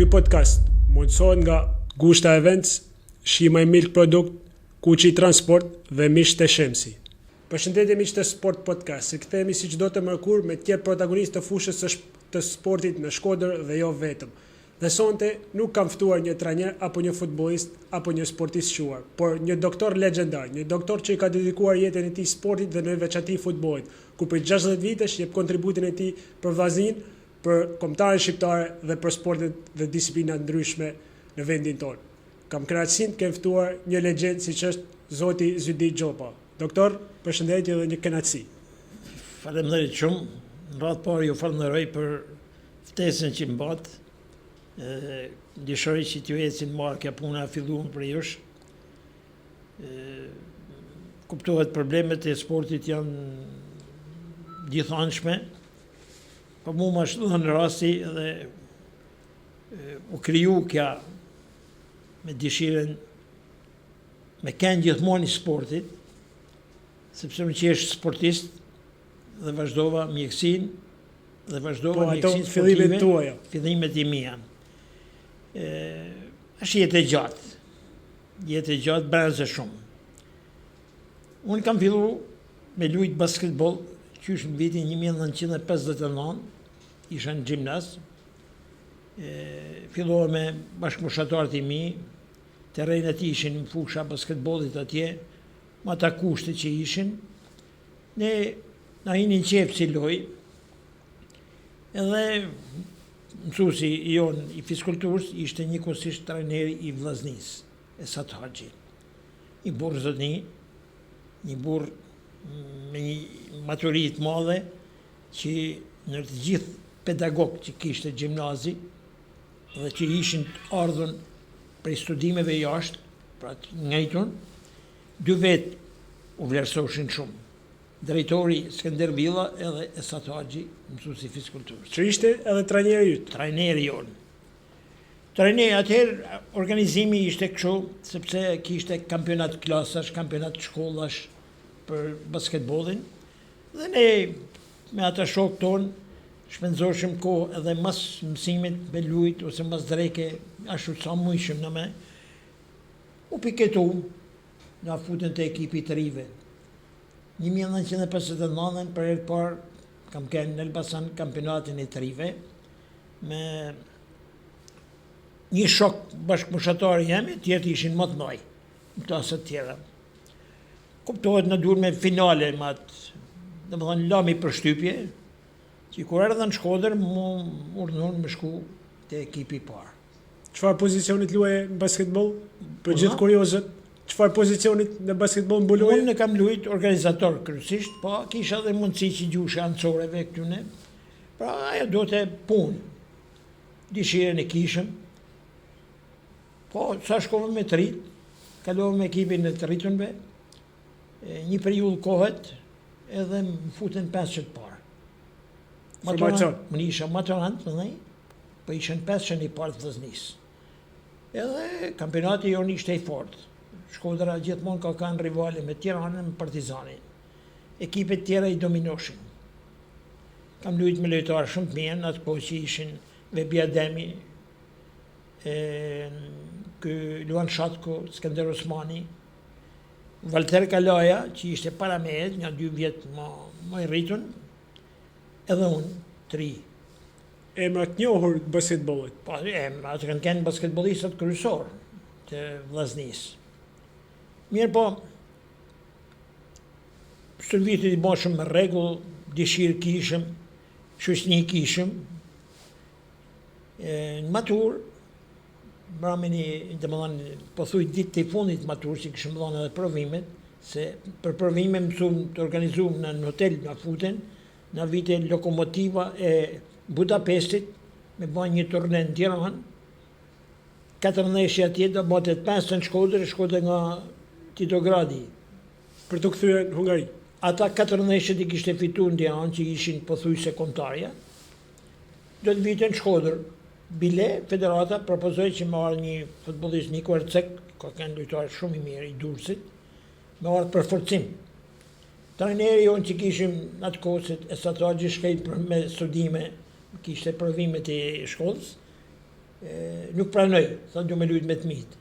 Ky podcast mundësohet nga Gushta Events, Shima Milk Produkt, Kuqi Transport dhe Mish të Shemsi. Përshëndetje miq të Sport Podcast, se kthehemi si çdo të mërkur me tjerë protagonistë të fushës të sportit në Shkodër dhe jo vetëm. Dhe sonte nuk kam ftuar një trajner apo një futbollist apo një sportist shuar, por një doktor legjendar, një doktor që i ka dedikuar jetën e tij sportit dhe në veçanti futbollit, ku për 60 vitesh jep kontributin e tij për vllaznin, për kombëtarën shqiptare dhe për sportet dhe disiplina ndryshme në vendin tonë. Kam kënaqësinë të kem ftuar një legjend siç është Zoti Zydi Gjopa. Doktor, përshëndetje dhe një kënaqësi. Faleminderit shumë. Në radhë parë ju falenderoj për ftesën që më bat. Dëshiroj që t'ju ecin marrë kjo puna filluar për jush. Kuptohet problemet e sportit janë gjithanshme, po mu më ashtu në rasti dhe u kriju kja me dëshiren me kënë gjithmoni sportit, sepse më që është sportist dhe vazhdova mjekësin dhe vazhdova mjekësin sportive, fillimet i mija. Është jetë e gjatë brezë shumë. Unë kam fillu me lujtë basketbol, qysh në vitin 1959, isha në gjimnaz, filluar me bashkëmoshatarët i mi, terrenat ishin në fusha basketbolit atje, ma ta kushte që ishin, ne na hinin qepë si loj, edhe mësuesi jonë i fiskulturës ishte njëkohësisht trajneri i vllaznis, Esat Haxhi. Një burr zotni, një burr me një maturit madhe, që në të gjithë pedagog që kishte gjimnazi, dhe që ishin të ardhur prej studimeve jashtë, pra të njëjtun, dy vetë u vlerësoshin shumë. Drejtori Skënder Villa edhe Esat Haxhi, mësuesi i fiskulturës. Që ishte edhe trajneri yt? Trajneri jonë. Trajneri atëherë organizimi ishte kështu, sepse kishte kampionat klasash, kampionat shkollash për basketbollin, dhe ne me ata shok tonë shpenzoshim kohë edhe mas mësimit me lujt ose mas dreke, ashtu sa mujshim në me, u piketu, nga futen të ekipi të rive. 1959 për herë parë kam kënë në Elbasan kampionatin e të rive, me një shok bashkëmoshatari jemi, tjertë ishin më të mëdhej, në tasët tjera. Kuptohet në dur me finale, dhe më thënë lami për shtypje, që kur erdhe në Shkodër, mu urdhënuan me shku të ekipi parë. Çfarë pozicionit luaje në basketbol? Për gjithë kuriozët, çfarë pozicionit në basketbol mbuloje? Unë kam luajt organizator kryesisht, po kisha edhe mundësi që gjushe anësoreve këtyne. Pra ajo do të punë. Dëshirën e kishëm. Po sa shkova me të rrit, kalova me ekipin e të rritunve, një periudhë kohet, edhe më futen 500 parë. Formacion. Më isha maturant, po ishen 500 i parë të vllaznis. Edhe kampionati jonë ishte i fortë. Shkodra gjithmonë ka kanë rivale me Tiranën, me Partizanin. Ekipet tjera i dominoshin. Kam luajt me lojtarë shumë të mirë, atë kohë që ishin Vebi Ademi, Luan Shatko, Skënder Osmani, Valter Kalaja, që ishte para mehet, nga 2 vjetë më i rritun, edhe unë, 3. Emrat njohur të basketbollit? Po, emrat kanë kënë basketbollistat kryesor të vllaznis. Mirë po, stërvitit i bashëm me regull, dëshirë kishëm, shoqëni kishëm. Në matur, mrameni, dhe më dhanë, po thuj ditë të i fundit matur, që kishëm dhanë edhe provimet, se për provime mësum të organizum në hotel nga futen, në vite lokomotiva e Budapestit, me bën një turne në Tiranë, 14 atje, do batet 5 në Shkodër, Shkodër nga Titogradi. Për të kthyer në Hungari. Ata 14 i kishte fitu në Tiranë, që ishin pothuajse kontarja, do të vite në Shkodër. Bile, federata propozoi që me marrë një futbollist, Niko Ercek, ka kënë lojtar shumë i mirë, i Durrësit, me marrë për forcim. Trajneri jonë që kishim në atë kohësit, Esat Haxhi shkej me studime, kishte provimet e shkollës, nuk pranoj, thonë du me lujt me të mitë.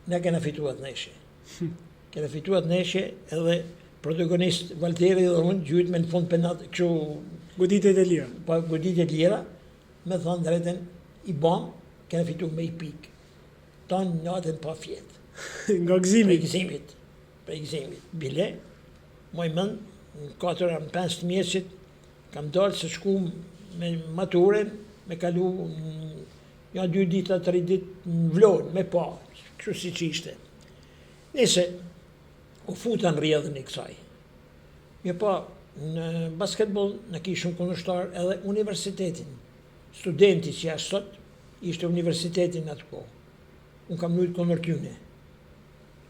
Ne kena fituat neshe. Kena fituat neshe edhe protagonist Valteri dhe unë gjujt me në fund penat, kështu Goditet e lira. pa goditet lira, me thonë drejten, i bam, kena fitu me i pik. Tanë natën pa fjetë. Nga gëzimi. Për gëzimit. Bile, moj mënd, në 4-5 mjesit, kam dalë se shku me maturen, me kalu ja 2 dita, 3 dit në Vlorë, me pa, kështu si që ishte. Nese, u futa në rjedhën e kësaj. Një pa, në basketbol në kishëm kundërshtar edhe universitetin. Studenti që jashtë sot, ishte universitetin atë kohë. Unë kam lujtë kundër tyne.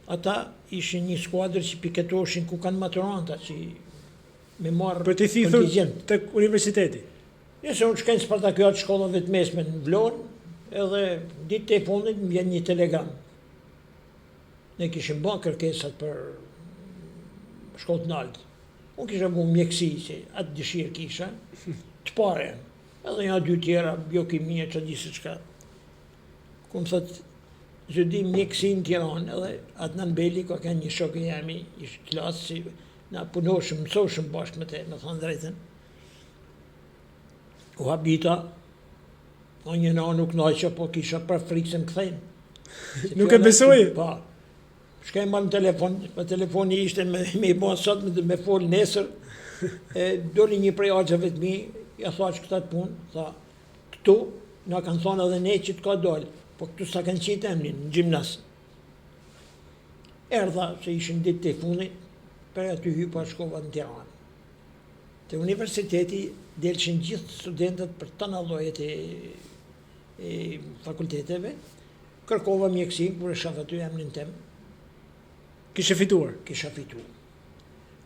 Ata ishin një skuadrë që piketoshin ku kanë maturanta që me marrë Për të thithur të universiteti. Nëse unë shkajnë Spartakiat shkollave të mesme në Vlorë, edhe ditë e fundit më vjen një telegram. Ne kishim bën kërkesat për shkollë të naltë. Unë kisha bu mjekësi, që atë dëshirë kisha, të pare. Edhe një 2 tjera, biokimia, që di se qka. Ku më thëtë, zëdi mjekësi në Tiranë, edhe Adnan Beli, ka kanë një shokë jemi, ishtë klasë, si na punoshëm, mësoshëm bashkë me te, me thonë drejten. U habita, o një na nuk naqqa, po kisha për frikë se më këthejnë. Nuk e besoj? Pa. Shkaj marrë në telefon, me telefoni ishte me i bo sot, me fol nesër, doli një prej aqëve të mi, ja tha që këta të punë, tha, këtu, na kanë thonë edhe ne që të ka dollë, po këtu sa kanë qitë emnin, në gjimnas. Erdha, se ishin ditë të fundit, për aty hypa shkova në Tiranë. Te universiteti delëshin gjithë studentët për të në llojet e fakulteteve, kërkova mjekësi, kur e shaf aty emnin tem. Kishe fituar? Kisha fitu.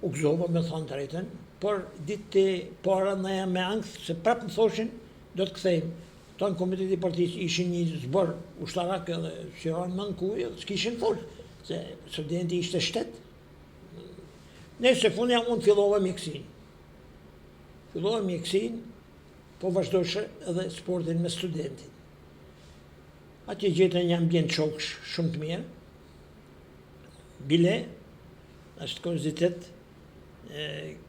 U gëzova me thonë drejten, por ditë e para në jam me angth, se prapë më thoshin, do të kthejmë. Ta në komiteti partisë ishin një zbor ushtarak edhe shiron më në kuj, s'kishin full, se studenti ishte shtet. Nëse fundja unë fillova mjekësin. Fillova mjekësin, po vazhdoshe edhe sportin me studentin. Atje gjetën një ambient shoksh shumë të mirë. Bile, është kuriozitet,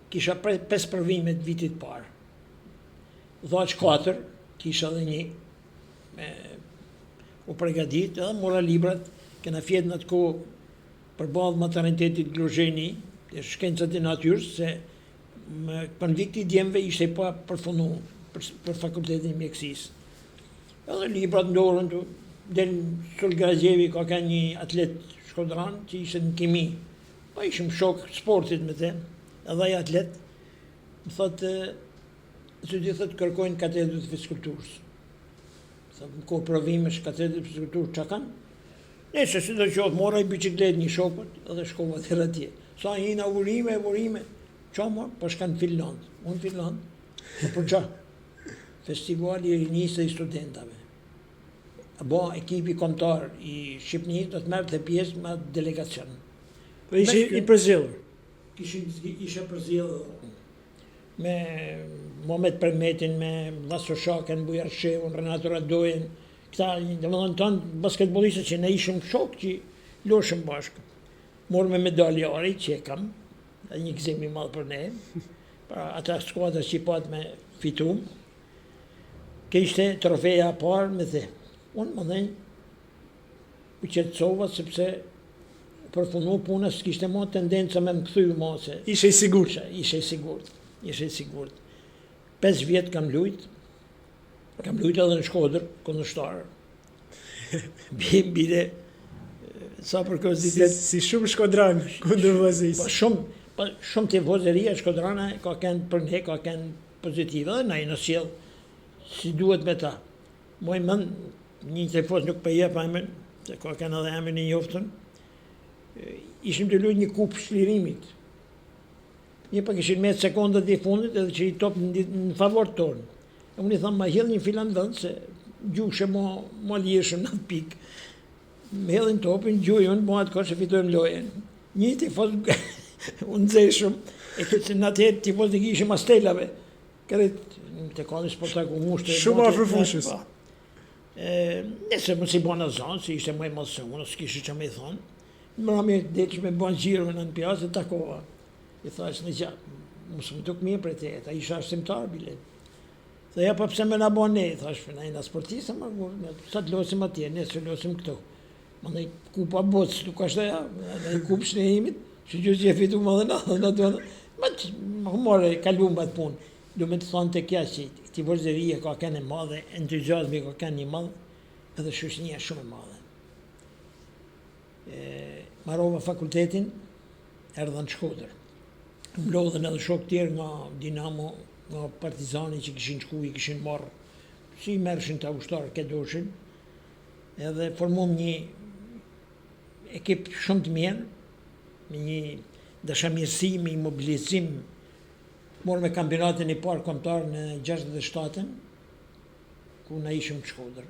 kisha 5 përvimet vitit parë. Dhaq 4, kisha dhe një, u pregadit, edhe mora librat, kena fjetë në atë ko përballë maternitetit Glozheni, shkencat e natyrës, se për në vikti djemve ishte pa përfunu për fakultetin mjekësisë. Edhe librat ndorën, del Sulgrazjevi ka ka një atlet shkodran që ishte në kimi. Pa ishim shok sportit me te, edhe ai atlet, më thotë, që di thotë kërkojnë katedrë të fizikulturës. Thotë, në kohë provimesh katedrë të fizikulturës që kanë? Nëse si do qoftë, mora i biciklet një shokët, edhe shkova të atje. Sa hina urime, qa mor, po shkanë Finland. Unë Finland, për qa? Festivali i rinisë dhe i studentave. Bo ekipi kombëtar i Shqipënisë do të merrte pjesë me delegacion. Po ishe i përzgjedhur? Ishe përzgjedhur me Mohamed Permetin, me Vaso Shaken, Bujar Shehun, Renato Radojen, këta, domethënë tonë basketbollistët që ne ishim shok që luajshëm bashkë. Morëm me medaljari që e kam, një gëzim i madh për ne. Pra ata skuadra që pat me fitum. Kishte trofeja parë me the. Unë më dhenjë u qetësova sepse përfunu punës kishte mo tendenca me më këthy mo se... Ishe i sigurt? Ishe i sigurt. 5 vjetë kam lujt edhe në Shkodër, kundërshtarë. Bile, sa për kuriozitet... Si shumë shkodranë kundër vëzis. Shumë të vozeria Shkodrana ka kënë për ne, ka kënë pozitive, dhe na i në sjellë si duhet me ta. Moj mënd, një telefon nuk për jep emrin, se ka kënë edhe emrin e njoftën, ishim të lujt një kupë shlirimit. Një pak ishin me sekundat e fundit edhe që i top në favor tonë. Unë i thamë, ma hedh një filan vënd, se gjushe ma ljeshëm në pikë. Me hedhin topin, gjujën, ma atë ka që fitojmë lojen. Një tifos unë zeshëm, e këtë në atëherë tifos në kishëm astelave. Kërët, të ka një sportaku mushte. Shumë afër fushës. Nëse më si bona zonë, si ishte më e mësë unë, s'kishë që me i thonë, më rami dhe që me banë gjirëve në pjasë, të takova. I thash në gjatë, mësë më tuk mirë për te, ta isha arsimtar bile. Dhe ja, pa pse me në banë ne, i thash, na i në sportisë, sa të losim atje, ne se losim këto. Më në i kupa botës, nuk ashtë ja, në i kupë shnehimit, që gjusë që e fitu më dhe në do në, më humore, kalum batë punë. Do me të thonë të kja që këti vërzëria ka kënë e madhe, entuziasmi ka kënë një madhe, edhe shoqënia shumë e madhe. Marrova fakultetin, erdha në Shkodër. Mblodhen edhe shok tjerë nga Dinamo, nga Partizani që kishin shku, i kishin marrë, si mershin të ushtarë, këtë doshin, edhe formum një ekip shumë të mirë, me një dashamirësi, me një mobilizim. Morë me kampionatin i parë kombëtar në 67-ën, ku na ishim të Shkodër.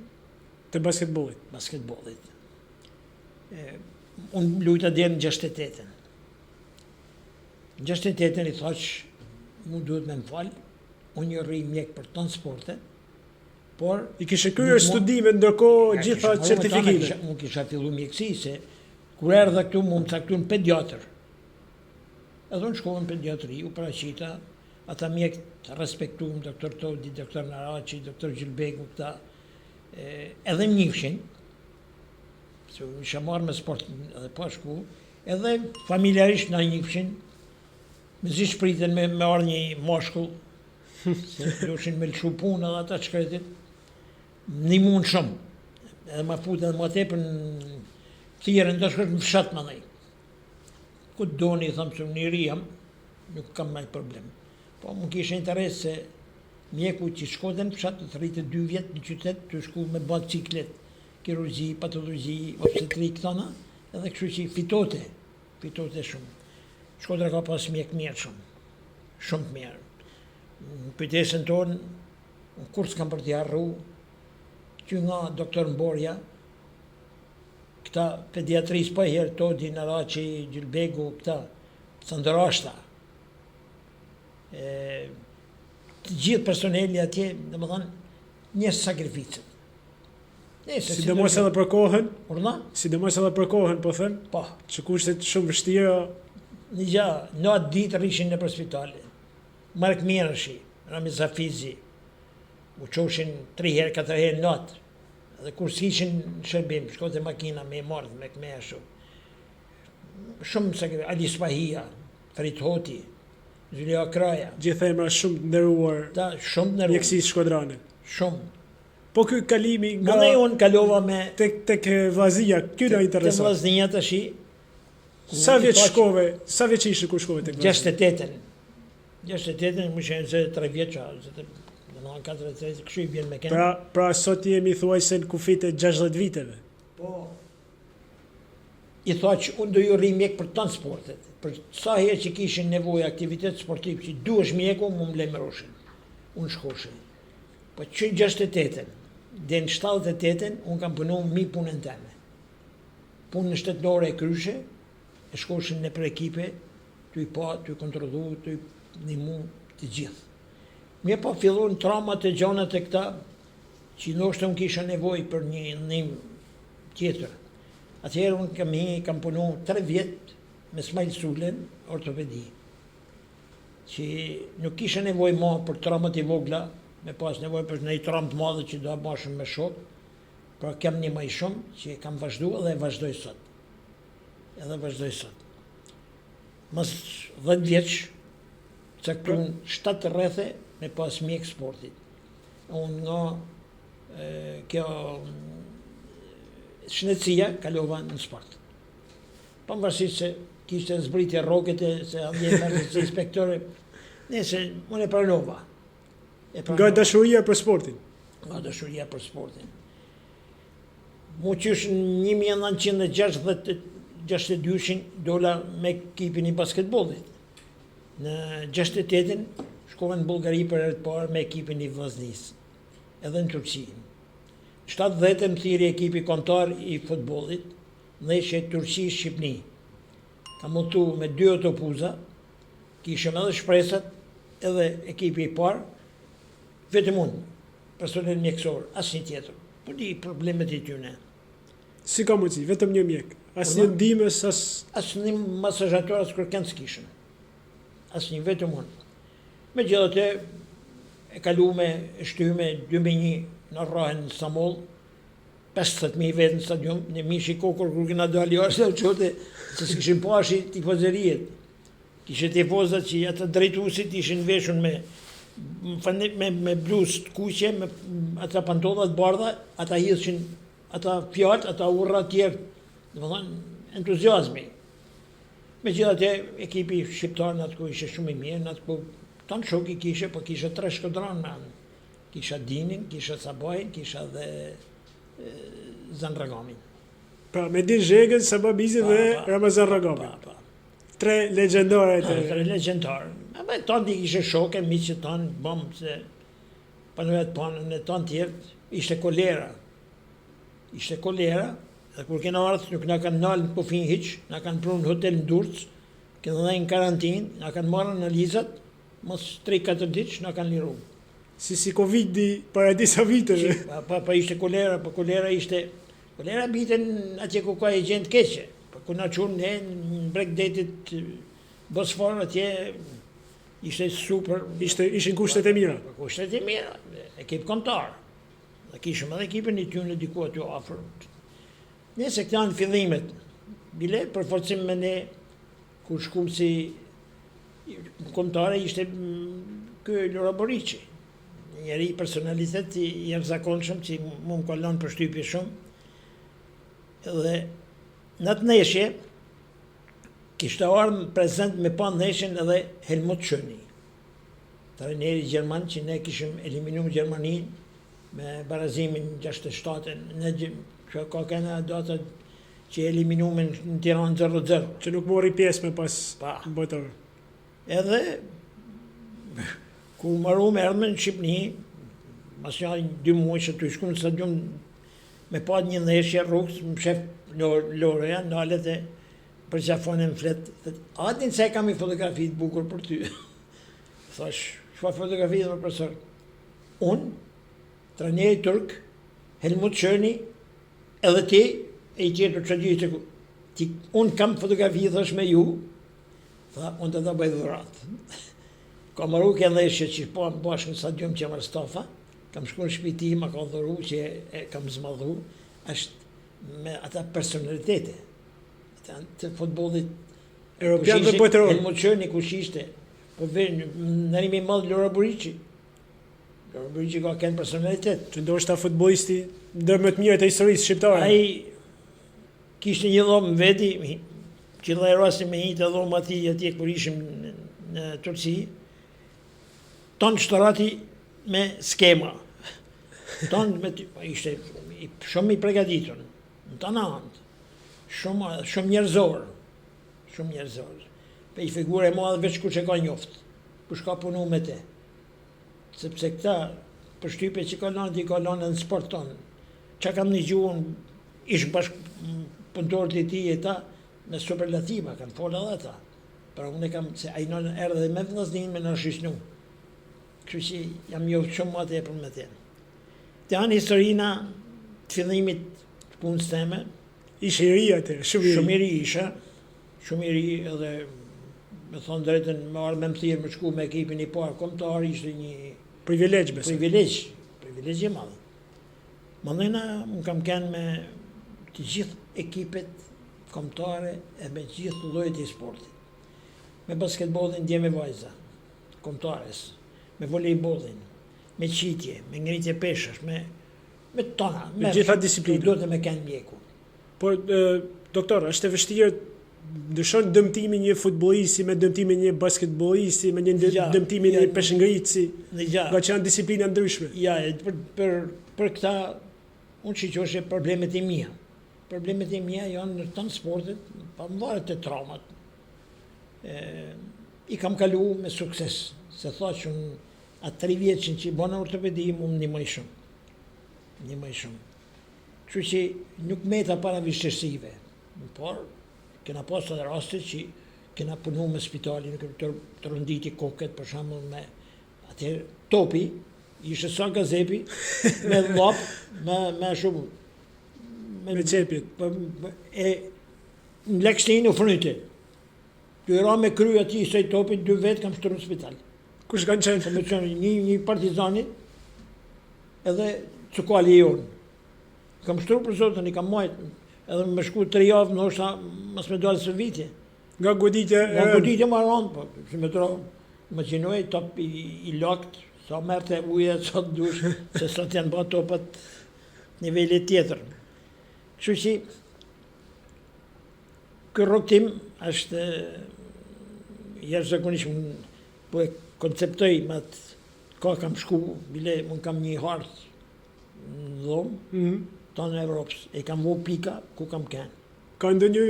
Të basketbollit? Basketbollit. Unë lujta deri në 68-ën. Në 68-ën i thash, mu duhet me më falë, unë një rri mjek për tonë sporte, por... I kishe kryer studime, ndërkohë gjitha certifikime? Unë kisha fillu mjekësi, se kur erdha këtu, mu më caktu në pediatër. Edhe unë shkova në pediatri, u paraqita, ata mjek të respektuam, doktor Todi, doktor Naraci, doktor Gjilbegu, këta, edhe më njifshin, se u isha marrë me sport edhe pa shku, edhe familjarisht na njifshin, me zi shpriten me arë një moshkull, se doshin me lëshu punë edhe ata shkretit, një mund shumë, edhe ma fut edhe ma tepër në thirën, do shkret më fshat më dhej. Ku të doni, thëmë se unë i jam, nuk kam maj problem. Po më kishe interes se mjeku që Shkodën fshat të rritë 2 vjetë në qytet, të shku me bëtë ciklet, kirurgji, patologji, obstetrik, thona, edhe kështu që fitote shumë. Shkodra ka pas mjek mirë shumë të mirë. Në pyetesën tonë, në kurs kam për t'i arru, që nga doktor Mborja, këta pediatris pa herë, Todi, Naraci, Gjilbegu, këta, të ndërashta. Të gjithë personeli atje, dhe më thanë, një sakrificët. Sidomos edhe për kohën? Urna? Sidomos edhe për kohën, po thënë? Po. Që kushtet shumë vështira? Një gja, në atë ditë rrishin në për spitali. Mark Mirashi, Rami Zafizi, u qoshin 3 herë, 4 herë në atë. Dhe kur s'ishin në shërbim, shkote makina me mardhë, me këme shumë. Shumë sakrificët, Ali Spahia, Farid Hoti, Zylja Kraja. Gjithë emra shumë të nderuar. Da, shumë të nderuar. Mjekësisë shkodrane. Shumë. Po ky kalimi nga... Më unë kalova me... Tek vllaznia, ky na intereson. Tek vllaznia tash. Sa vjeç shkove? Sa vjeç ishe kur shkove tek vllaznia? 68-ën. 68-ën më shenë se 3 vjeça, në 43, kështu i vjen me kënë. Pra sot jemi thuajse në kufit e 60 viteve. Po. I tha që unë do ju rri mjek për tonë sportet. Për sa herë që kishin nevojë aktivitet sportiv, që duhesh mjeku, mu më lemëroshin. Unë shkoshin. Po që në 68-ën, dhe në 78-ën, unë kam punu mi punën teme. Punë në shtetënore e kryshe, e shkoshin në për ekipe, të i pa, të i kontrolu, të i një mund të gjithë. Mje pa fillon traumat e gjanat e këta, që ndoshta unë kisha nevojë për një tjetër. Atëherë unë kam punu 3 vjetë me Smajl Sulen, ortopedi, që nuk kisha nevojë ma për traumat i vogla, me pas nevojë për një traumë të madhe që do bashkëm me shok, pra kem një maj shumë që kam vazhdu edhe vazhdoj sot. Mas 10 vjeç, caktun 7 rrethe me pas mjek sportit. Unë nga kjo shnetësia kalova në sport. Pavarësisht se kishte zbritje rroket se andje mërë si inspektore, nëse unë e pranova. Nga dashuria për sportin? Nga dashuria për sportin. Mu qysh në 1962 dola me ekipin i basketbollit. Në 68-ën shkova në Bullgari për herë të parë me ekipin i vllaznisë, edhe në Turqi. 70-ën më thiri ekipi kombëtar i futbollit, dhe ishe Turqi Shqipni. Kam montu me 2 autobuza, kishëm edhe shpresat, edhe ekipi i parë, vetëm unë, personel mjekësor, asnjë tjetër. Po di problemet e tyne. Si ka mundësi, vetëm një mjek. Asnjë ndihmës, Asnjë masazhator as kërkan s'kishën. Asnjë vetëm unë. Megjithatë, e kalume, e shtyme 2001 në rrahen në Stamboll, 50.000 vetë në stadium, në mishi kokur kur kena dalë jashtë dhe qote, se s'kishin pashi tifozeriet. Kishe tifozat që ata drejtuesit ishin veshun me bluzë të kuqe, me ata pantollat bardha, ata hidhshin ata fjalë, ata urra tjerë, domethënë entuziazmi. Megjithatë, ekipi shqiptar në atë kohë ishte shumë i mirë, në atë kohë tonë shoki kishe, po kishe 3 shkodran me anë. Kisha Dinin, kisha Sabajin, kisha dhe Zandragamin. Pra, me Din Zhegën, Sababizin dhe Ramazan Ragamin. 3 legjendare të... 3 legjendare. Tonë di kishe shoke, miqë që tonë, bëmë se panujet panën e tonë tjertë, ishte kolera. Ishte kolera, dhe kur kena ardhë, nuk na kanë nalë në pofin hiq, na kanë prunë në hotel në Durrës, kena dhe në karantinë, na kanë marrë analizat, mos 3-4 ditë, na kanë liru. Si Covid-i para disa viteve. Pa ishte kolera, pa kolera ishte... Kolera biten atje ku ka e gjendë keqe. Pa ku na qunë ne në Bregdetit Bosfor, atje ishte super... Ishin kushtet e mira. Kushtet e mira, ekip kontar. Dhe kishëm edhe ekipin i tyne diku aty afër. Nëse këta në fillimet, bile për forcim me ne, kur shkum si kontare ishte kë Lora Borici. Njeri personalitet i jashtëzakonshëm që mu më kalon për shtypje shumë. Dhe në atë neshje, kishte ardhur prezent me pa neshjen edhe Helmut Schöni. Trajneri gjerman që ne kishim eliminuar Gjermaninë me barazimin 67-ën, ne që ka kena data që eliminume në Tiranë 0-0. Që nuk mori pjesë me pas botërë. Edhe, ku maru me erdhme në Shqipni, mas një 2 muaj që të shku në stadium me pa një ndeshje rrugës, më shef Loreja, nalet e për qafone më fletë, atin se kam i fotografit bukur për ty. Thash, shfa fotografit më profesor? Unë, trajneri turk, Helmut Schöni, edhe ti, e i tjetër që gjithë që unë kam fotografi, thash me ju, tha, unë të da bëjë dhurat. Ka maru ke ndeshje që po më bashkë në stadium që mërë Stafa, kam shku në shpiti, ma ka dhuru që e kam zmadhu, është me ata personalitete, të futbolit Europian dhe botëror. Helmut Schöni kush ishte, po në nërimi madhë Lora Borici. Lora Borici ka kënë personalitet. Që ndoshta futbollisti ndër më të mirë të historisë shqiptare. Ai kishte një dhomë veti, që dhe rasti me një të dhomë atje kur ishim në Turqi, tonë shtorati me skema. Ishte shumë i pregaditur, në të antë, shumë njerëzor. Pe i figure e madhe veç ku që ka njoftë, ku shka punu me te. Sepse këta përshtype që kalonë, i kalonë në sport tonë. Që kam një gjuhën, ishë bashkë punëtorët e ti e ta, me superlativa, kanë folë edhe ta. Pra unë e kam, se ajnonë erdhe dhe me vlasnin me në shishnu. Kështu që jam joftë shumë ma të e për me te. Të janë historina të fillimit të punës teme. Ishe i ri atë, shumë i ri isha, shumë i ri edhe me thonë drejtën me ardhë me më thirë me shku me ekipin i parë kombëtar, ishte një privilegj besoj. Privilegj e madhe. Mandena më kam kenë me të gjithë ekipet kombëtare e me gjithë llojet e sportit. Me basketbollin ndje me vajza, kombëtares, me volejbollin, me qitje, me ngritje peshash, me tona, me gjitha disiplinë. Do të me kenë mjeku. Por, doktor, është e vështirë ndryshon dëmtimi një futbollisti me dëmtimin një basketbollisti, me një dëmtimin një peshngritësi, nga që janë disiplina ndryshme. Ja, për këta, unë shiqoshe problemet e mia. Problemet e mia janë në të sportet, pa më varet të traumat. I kam kalu me sukses, se tha që unë atë 3 vjeqin që i bona ortopedi, mu më një mëj shumë. Që që nuk meta para vështirësive, por kena pas edhe raste që kena punu me spitalin, të rënditi koket, për shembull me atëherë topi, ishte sa gazepi, me me shumë. Me qepjet. Në Lekshtin u frynti. Ty ra me kry ati i sej topit 2 vetë kam shtërë në spital. Kush kanë qenë? Me qenë një partizanit edhe cukali i jonë. Kam shtërë për zotën, i kam majtë. Edhe me shku 3 javë, në është mas me dalë së vitje. Nga goditja Nga goditja ma randë, po, që me tro, më qinoj top i lakt, sa merte uje, sa të dush, se sa të janë ba topat nivellit tjetër. Kështu që, kërë roktim është jashtëzakonisht, po e konceptoj me atë ka kam shku, bile unë kam një hartë në dhomë, tonë e Evropës, e kam vu pika ku kam kenë. Ka ndonjë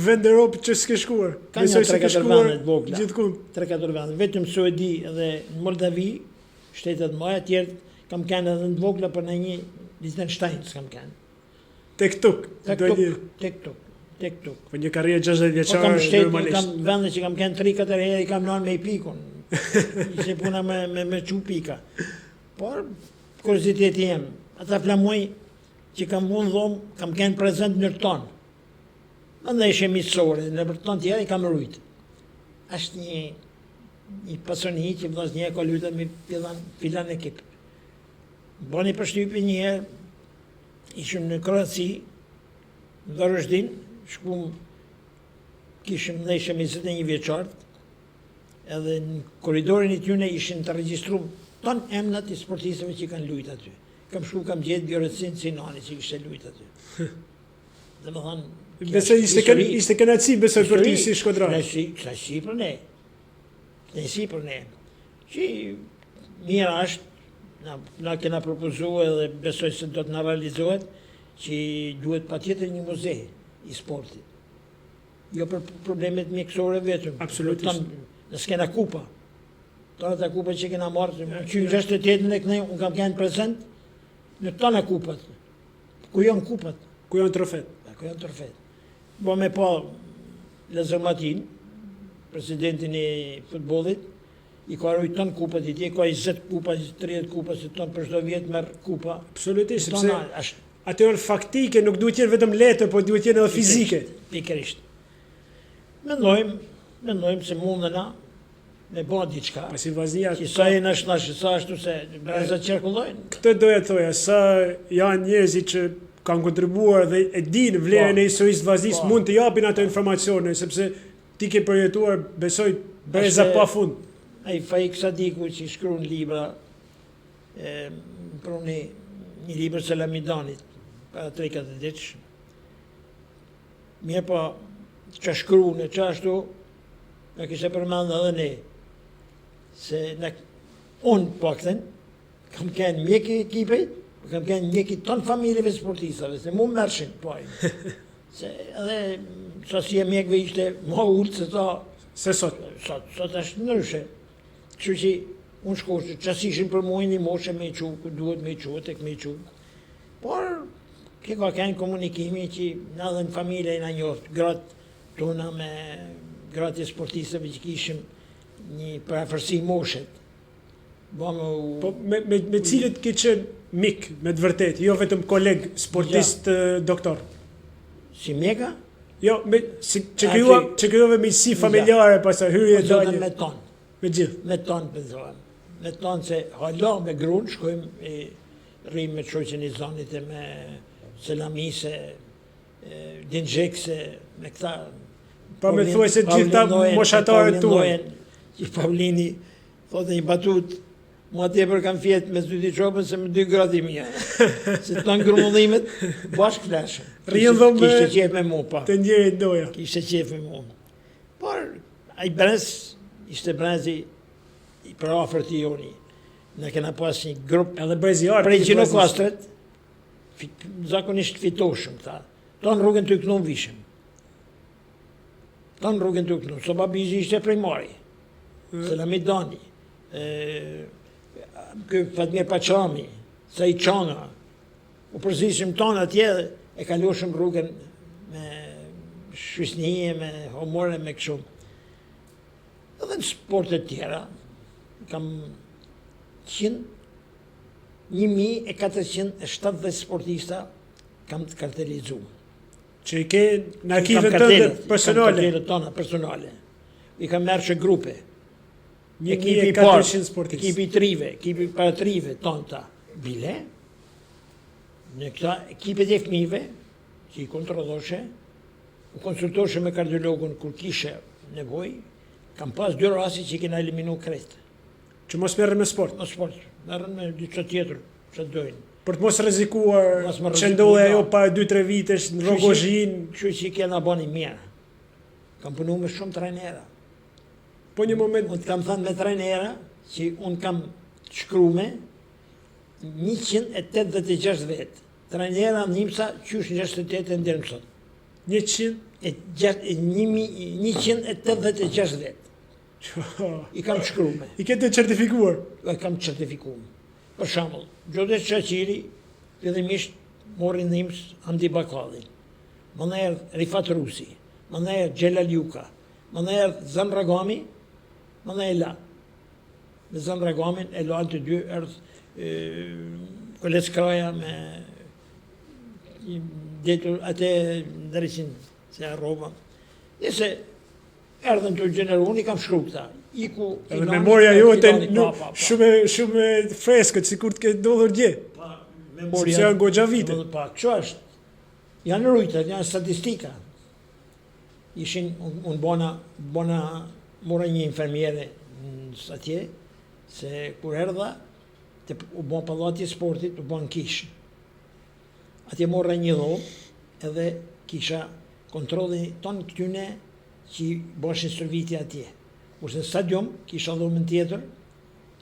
vend Europë që s'ke shkuar? Ka një 3-4 vendet vogla. Gjithkund. 3-4 vendet. Vetëm Suedi edhe në Moldavi, shtetet më tjerë, kam kenë edhe në vogla për në një Liechtenstein s'kam kenë. Tek tuk. Tek tuk. Po një karrierë 60 vjeçare kam shtetë, normalisht. kam vende që kam kenë 3-4 herë, i kam nërë me i pikun. Ishe puna me qu pika. Por, kurioziteti jem, ata flamuj që kam vunë dhomë, kam kenë prezent në tonë. Andaj ishe misore, në për tonë tjera i kam rujtë. Ashtë një pasoni që vlasë një e ka lujtë me filan ekip. Bani përshtypi një herë, ishëm në Kroaci, në Varaždin, shkum, kishëm dhe ishëm 21 vjeçartë, edhe në koridorin i tjune ishën të registru tonë emnat i sportistëve që kanë lujtë aty. Kam shku, kam gjetë Bjorëtsin Sinani që kishte lujtë aty. Dhe më thanë, besoj ishte kënaqësi besoj për ty si shkodran. Kënaqësi për ne. Kënaqësi për ne. Që mirë është, na kena propozu edhe besoj se do të na realizohet, që duhet patjetër një muze i sportit. Jo për problemet mjekësore vetëm. Absolutisht. Në s'kena kupa. Tonë të kupa që kena marrë, që 68 e këne, unë kam kenë prezent në tonë kupat. Ku janë kupat? Ku janë trofet? Ku janë trofet? Bo me pa Lazarmatin, presidentin e futbolit, i ka rujtë tonë kupat i tje, ka 20 kupa, 30 kupa, se tonë për shdo vjetë merë kupa. Absolutisht, sepse atë janë faktike, nuk duhet jenë vetëm letër, po duhet jenë edhe fizike. Pikërisht. Mendojmë se mundena me ba diçka. Pasi vazhdia që sa e nash sa ashtu se brezat qarkullojnë. Këtë doja të thoja, sa janë njerëzit që kanë kontribuar dhe e dinë vlerën e historisë vazhdisë, mund të japin ato informacione, sepse ti ke përjetuar, besoj, breza pa fund. Ai Faik Sadiku që shkruan libra, për një libër Selamidanit, para 3-4 ditë. Mirë po, që shkruan e që ashtu, në kishte përmendë edhe ne, se unë pakten, kam kenë mjek e ekipit, kam kenë mjek i tonë familjeve sportistave, se mu mërshin, pojnë. Se edhe sasi e mjekve ishte ma ullë se ta... Se sot. Sot është nërshë. Kështu që unë shkoshtë, qasishin për mujnë i moshe me i qukë, duhet me i qukë, tek me i qukë. Por, ke ka kenë komunikimi që na dhe në familje i na njohtë, gratë tona me gratë e sportistëve që kishim një përafërsi moshet. Po, me cilët ke qenë mik, me të vërtet, jo vetëm koleg, sportist, doktor? Si mjeka? Jo, që kryove me si familjare, pasaj hyrje dalje. Me tonë. Me gjithë? Me tonë, pëndzohem. Me tonë se hala me grunë, shkojmë i rrimë me qoqen i zonit e me Selamise, Dinxhekse, me këta... Pa me thuaj se gjitha moshatarët tuaj. Që Paulini, thote një batut, mua tepër kam fjetë me zyti qopën se me 2 gratë i mija. Se të në grumullimet, bashkë flashë. Kishte qef me mu, pa. Të njerit doja. Kishte qef me mu. Por, a i brez, ishte brezi i për afert i joni. Ne kena pas një grup... Edhe brezi artë. Prej Gjinokastret, zakonisht fitoshëm, ta. Tonë rrugën të kënu vishëm. Tonë rrugën të kënu. So babizi ishte prej Mari. Selamidani. Fatmir Paqami. Sa i Qanga. U përzishëm tonë atje e kaloshëm rrugën me shvisnije, me homore, me këshumë. Edhe në sportet tjera, kam qenë 1470 sportista kam të kartelizu. Që i ke në arkiven tënde personale. Kartelet tona personale. I kam merë që grupe. 1400 sportistë. Ekipi trive, ekipi paratrive tonë ta. Bile, në këta ekipet e fëmijëve, që i kontrolloshe, u konsultoshe me kardiologun kur kishe nevoj, kam pas 2 rasti që i kena eliminu kretë. Që mos merren me sport. Në sport, merren me diçka tjetër, që dojnë. Për të mos rrezikuar Mos më që rreziku, ndodhe da. ajo para 2-3 vitesh në Rogozhin. Kështu që i kena bani mirë. Kam punu me shumë trajnera. Po një moment Unë kam thënë me trajnera që unë kam shkrume 186 vetë. Trajnera në Nimsa qysh 68 e ndërë mësot. 186 vetë. I kam shkrume. I kete certifikuar. E kam certifikuar. Për shembull, Gjodes Qaqiri, fillimisht mori në Nims Hamdi Bakallin. Më në erdhë Rifat Rusi, më në erdhë Gjelal Juka, më në erdhë Zan Ragami, më në e la. Me Zan Ragamin e la të dy erdhë Kolec Kraja me detur atë ndërësin se arroba. Dhe se erdhën të gjeneru, unë i kam shkru këta. Iku Edhe memoria jote shumë freskët, sikur të ketë ndodhur dje. Sepse janë goxha vite. Pa, kështu është. Janë rujtët, janë statistika. Ishin, unë mora një infermiere atje, se kur erdha, u bon pallati i sportit, u bon kishë. Atje mora një dhomë, edhe kisha kontrollin ton këtyne që boshin stërvitje atje. Kurse në stadium, kisha dhomën tjetër,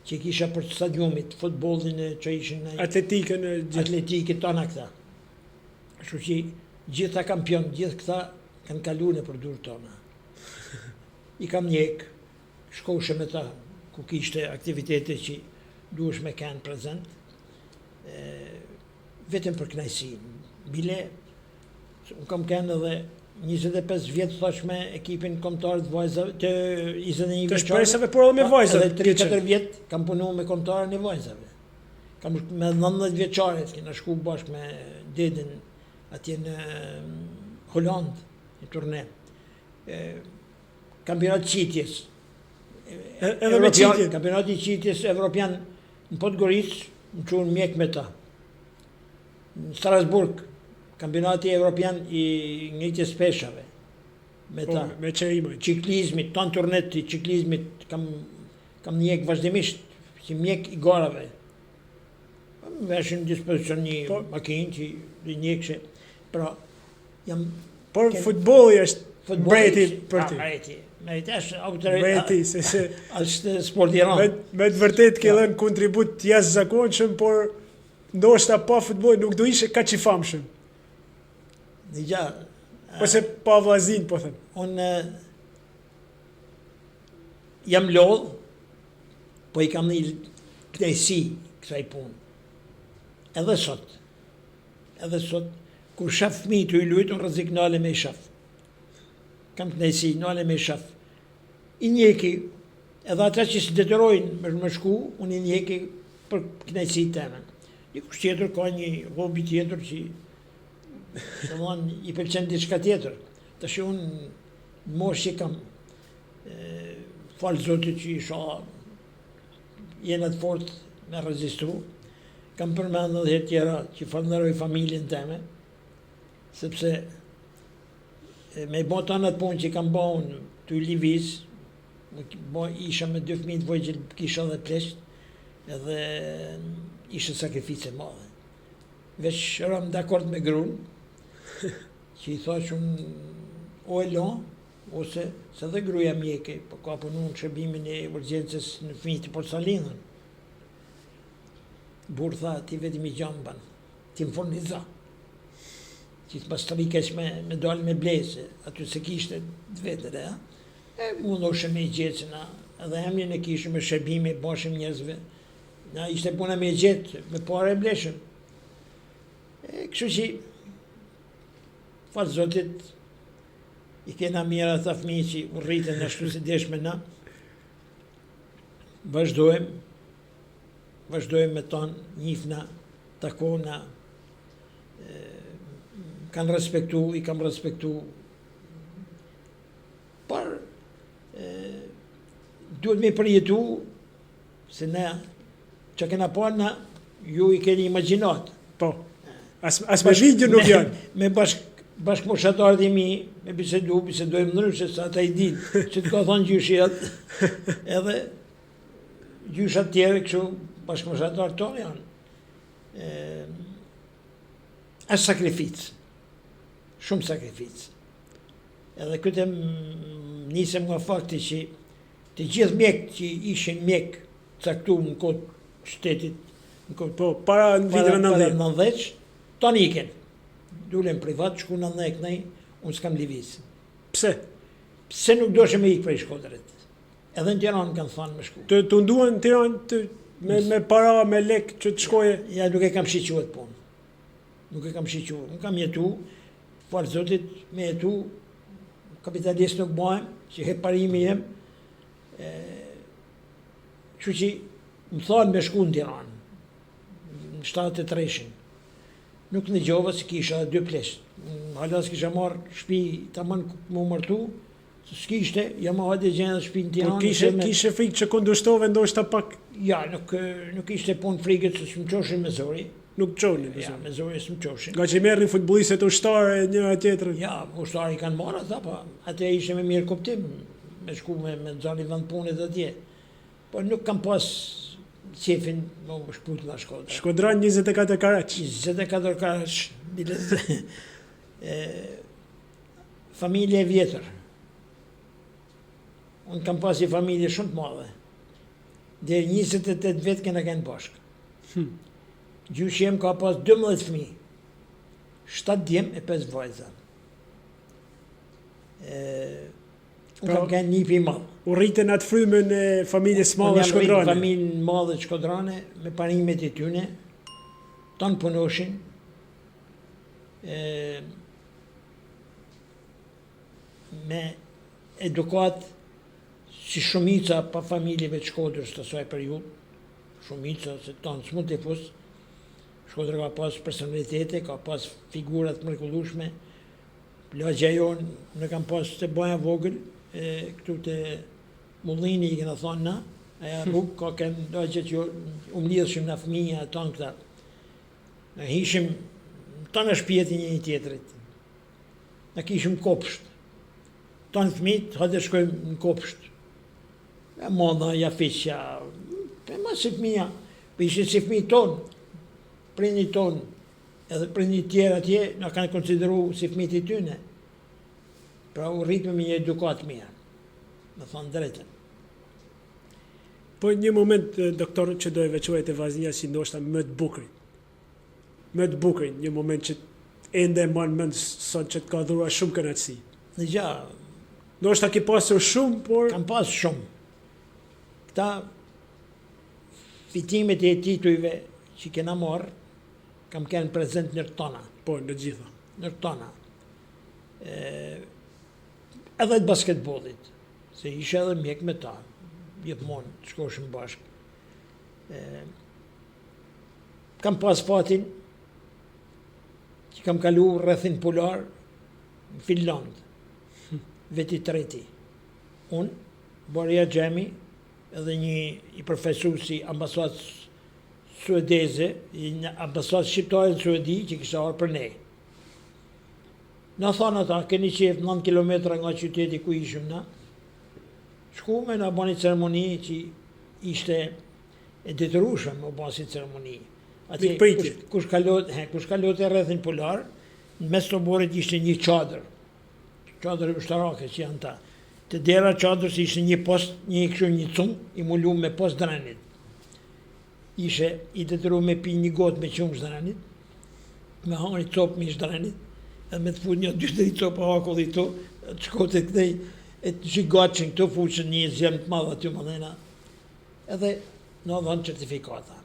që kisha për stadiumit, futbolin që ishin në Atletikën atletikit tona këta. Kështu që gjitha kampion, gjithë këta kanë kalu në për dur tona. I kam njek, shkoshe me ta, ku kishte aktivitete që duesh me kanë prezent, vetëm për knajsi. Bile, unë kam kanë edhe 25 vjetë thash me ekipin kombëtar të vajzave, të 21 Të shpresave, por edhe me vajzat. Edhe 3-4 vjetë kam punu me kombëtarën e vajzave. Kam me 19 vjeçaret, kena shku bashkë me dedin atje në Holland, në turne. Kampionat qitjes. Edhe me qitjen. Kampionati qitjes evropian në Podgoricë, më qunë mjek me ta. Në Strasburg, kampionati evropian i ngritjes peshave. Me ta. Me qerimaj. Ciklizmit, ton turnet i ciklizmit, kam njek vazhdimisht, si mjek i garave. Më veshin në dispozicion një makinë që i njekëshe. Pra, jam... Por futbolli është breti për ti. Breti. Breti është Breti, se është sport i ranë. Me të vërtet ke dhënë kontribut jashtëzakonshëm, por ndoshta pa futboll nuk do ishe kaq i famshëm. Dija, Ose pa vllazin, po them. unë jam lodh, po i kam një knejsi kësaj punë. Edhe sot, kur shaf fëmijë të i lujtë, unë rrezik nale me i shaf. Kam knejsi, nale me i shaf. I njeki, edhe ata që së detyrojnë me shku, unë i njeki për knejsi temen. Dikush tjetër ka një hobi tjetër që i pëlqen diçka tjetër. Tash unë në moshë që kam falë Zotit që isha jenat fort me rezistru, kam përmendë edhe tjera që falënderoj familjen teme, sepse me i bon të anët punë që kam bon të i liviz, isha me 2 fëmijë të vojgjel, kisha dhe plesht, edhe ishe sakrifice madhe. Veç rëm dakord me grunë, që i thash unë o e lo, ose se dhe gruja mjeke, po ka punu në shërbimin e urgjencës në fëmijë të porsalinën. Burë tha, ti vetëm i gjamban, ti më forniza. Që të pas të rikesh me dalë me blese, aty se kishte të vetër, mundoshe me i gjecëna, edhe emrin e kishë me shërbime, bashim njerëzve. Na ishte puna me i gjetë, me pare e bleshëm. Kështu që, falë Zotit, i kena mira ata fëmijë që u rritën ashtu si desh me na. Vazhdojmë, vazhdojmë me tonë, njifna, takona, kanë respektu, i kam respektu, por duhet me përjetu, se ne, që kena parë na, ju i keni imaginat. Po, as me video nuk janë. Me bashkëmoshatarët e mi, me bisedojmë ndryshe, sa ata i dinë, që të ka thonë gjyshjet, edhe gjyshat tjere, kështu bashkëmoshatarët tonë janë. Është sakrificë, shumë sakrificë. Edhe këtë nisem nga fakti që të gjithë mjekë që ishin mjekë caktu në kodë shtetit, Po, para në vitën 90. Tonë iken. Dulem privat, shku në ndhek nej, unë s'kam livizë. Pse? Pse nuk doshe me ikë prej Shkodrët. Edhe në Tiranë kanë thonë me shku. Të nduan në Tiranë me para, me lek që të shkoje? Ja, nuk e kam shiquat punë. Nuk e kam shiquat. Nuk kam jetu, falë Zotit, me jetu, kapitalist nuk bëhem, që he parimi jem, që që më thonë me shku në Tiranë, në 73-shin. Nuk në gjova se kisha 2 plesht. Hala s'kisha marrë shpi të manë më mërtu, s'kishte, jam hajde gjenë shpi në Tiranë. Por kishe frikë që kundushtove ndoshta pak? Ja, nuk ishte punë frikët se s'më qoshin me zori. Nuk qonin? Ja, me zori s'më qoshin. Nga që merrin futbolistët ushtarë njëra tjetrën? Ja, ushtari kanë marrë ata, pa atë ishte me mirë kuptim, me shku me nxali vend punët atje. Po nuk kam pas qefin më shput nga Shkodra. Shkodran 24 Karaç. 24 Karaç, familje e vjetër. Unë kam pas i familje shumë të madhe. Deri 28 vetë kena kënë bashkë. Gjyshi jem ka pas 12 fëmijë, 7 djem e 5 vajza. Unë kam kënë një pi madhë. U rritën atë frymën e familjes madhe Shkodrane? Familjen madhe Shkodrane, me parimet e tyne, tonë punoshin, me edukat si shumica pa familjeve të Shkodrës të asaj periudhë, shumica se tonë s'mund të fusë, Shkodra ka pas personalitete, ka pas figurat mrekullueshme, lagja jonë në kam pas të bëja vogël, këtu të Mullini i kena thonë na, aja rrugë ka kënë lagja që umlidhëshim në fëmija, tonë këta. Në hishim, tonë në shpjeti një tjetërit. Në kishim kopsht. Tonë fëmijët, hajde shkojmë në kopsht. E modha, ja fiqja, e ma si fëmija, për ishte si fëmijë tonë, prindit tonë, edhe prindit tjerë atje, në kanë konsideru si fëmijët i tyne. Pra u rritme me një edukat mirë, me thonë drejtën. Po një moment, doktor, që dojë veçuajt e vaznia si ndoshta më të bukrit. Më të bukrit, një moment që ende manë mëndë sot që të ka dhura shumë kënaqësi. Në gja, ndoshta ki pasur shumë, por... Kam pas shumë. Këta fitimet e titujve që kena marrë, kam kenë prezent nërë tona. Po, në gjitha. Nërë tona. Edhe të basketbolit, se ishe edhe mjek me ta, gjithmonë, të shkoshim bashkë. Kam pas fatin që kam kalu rrethin polar në Finland, veti treti. Unë, Borja Gjemi, edhe një i profesuesi ambasadës suedeze, një ambasadë shqiptare në Suedi që kishte arë për ne. Na thonë ata, keni qef 9 kilometra nga qyteti ku ishim na, shkume na bani ceremoni që ishte e detyrueshme më bani si ceremoni. Atje, kush kalot e rrethin polar, në mes të borit ishte një çadër ushtarake që janë ta. Të dera çadrës ishte një post, një cum, i mullu me post drenit. Ishe i detyru me pi një gotë me qumë shdrenit, me hangri copë me shdrenit, edhe me të fut një 2-3 copë hakull i to, të shkote këtej, e të gjigatëshin këto fuqën një zjemë të madha të më dhena, edhe në dhanë certifikata.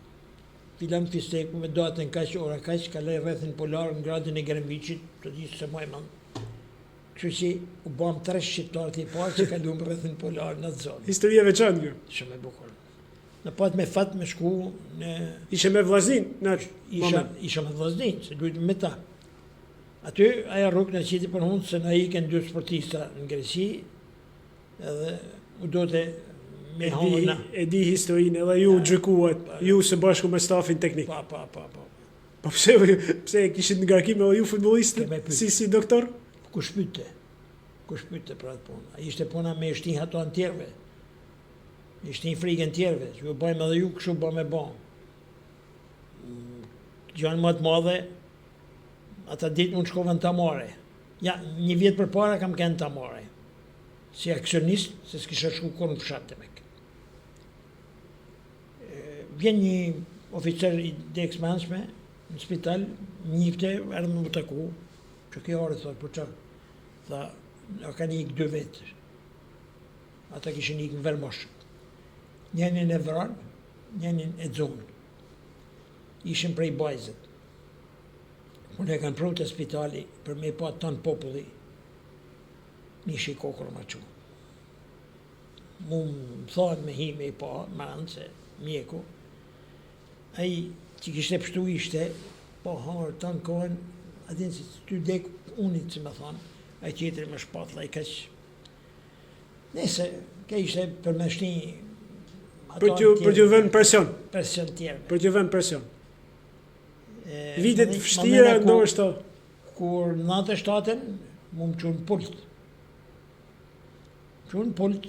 Filam fisteku me datën kaq, ora kaq, kalaj rrethin polar në gradin e Grembiqit, të gjithë se maj manë. Kështu që u bam 3 shqiptarët i parë që kaluam rrethin polar në atë zonë. Historia veçantë kjo. Shumë e bukur. Në pat me fat me shku në... Ishe me vllaznin në atë moment. Isha me vllaznin, se luajtëm me ta. Aty, aja rrugë në qiti për hundë, se në iken 2 sportista në Greqi, edhe u do të me honë na. E di historinë, edhe ju gjykuat, ju së bashku me stafin teknik. Pa. Po pse e kishit ngarkim edhe ju futbollistë, si doktor? Kush pyete për atë punë. A ishte puna me shtin ato në tjerve. Ishte një frikën tjerve, që ju bëjmë edhe ju kështu bëjmë e bon. Gjanë më të madhe, ata ditë mund shkova në Tamare. Ja, 1 vjet përpara kam kënë Tamare. Si aksionist, se s'kisha shku kur në fshat të mek. Vjen një oficer i Dex Manshme në spital, njifte, erdhë më taku, që kjo orë, thot, po që, tha, kanë ikë 2 vetë. Ata kishin ikë në Vermosh. Njenin e Vran, njenin e Xunë. Ishin prej bajzët. Unë e kanë pru të spitali për me pa tanë populli, nishi kokër ma që. Mu më thonë me hi me i pa, ma në se mjeku, aji që kishte pështu ishte, po harë tanë kohën, adin si ty dek unit që me thonë, aji tjetëri me shpatla i kaq. Nese, ke ishte për me shni Për t'ju vënë presion. Presion tjerve. Për t'ju vënë presion. Vitet vështira ndoshta. Kur 97-ën, mu më qunë pult. Qunë pult,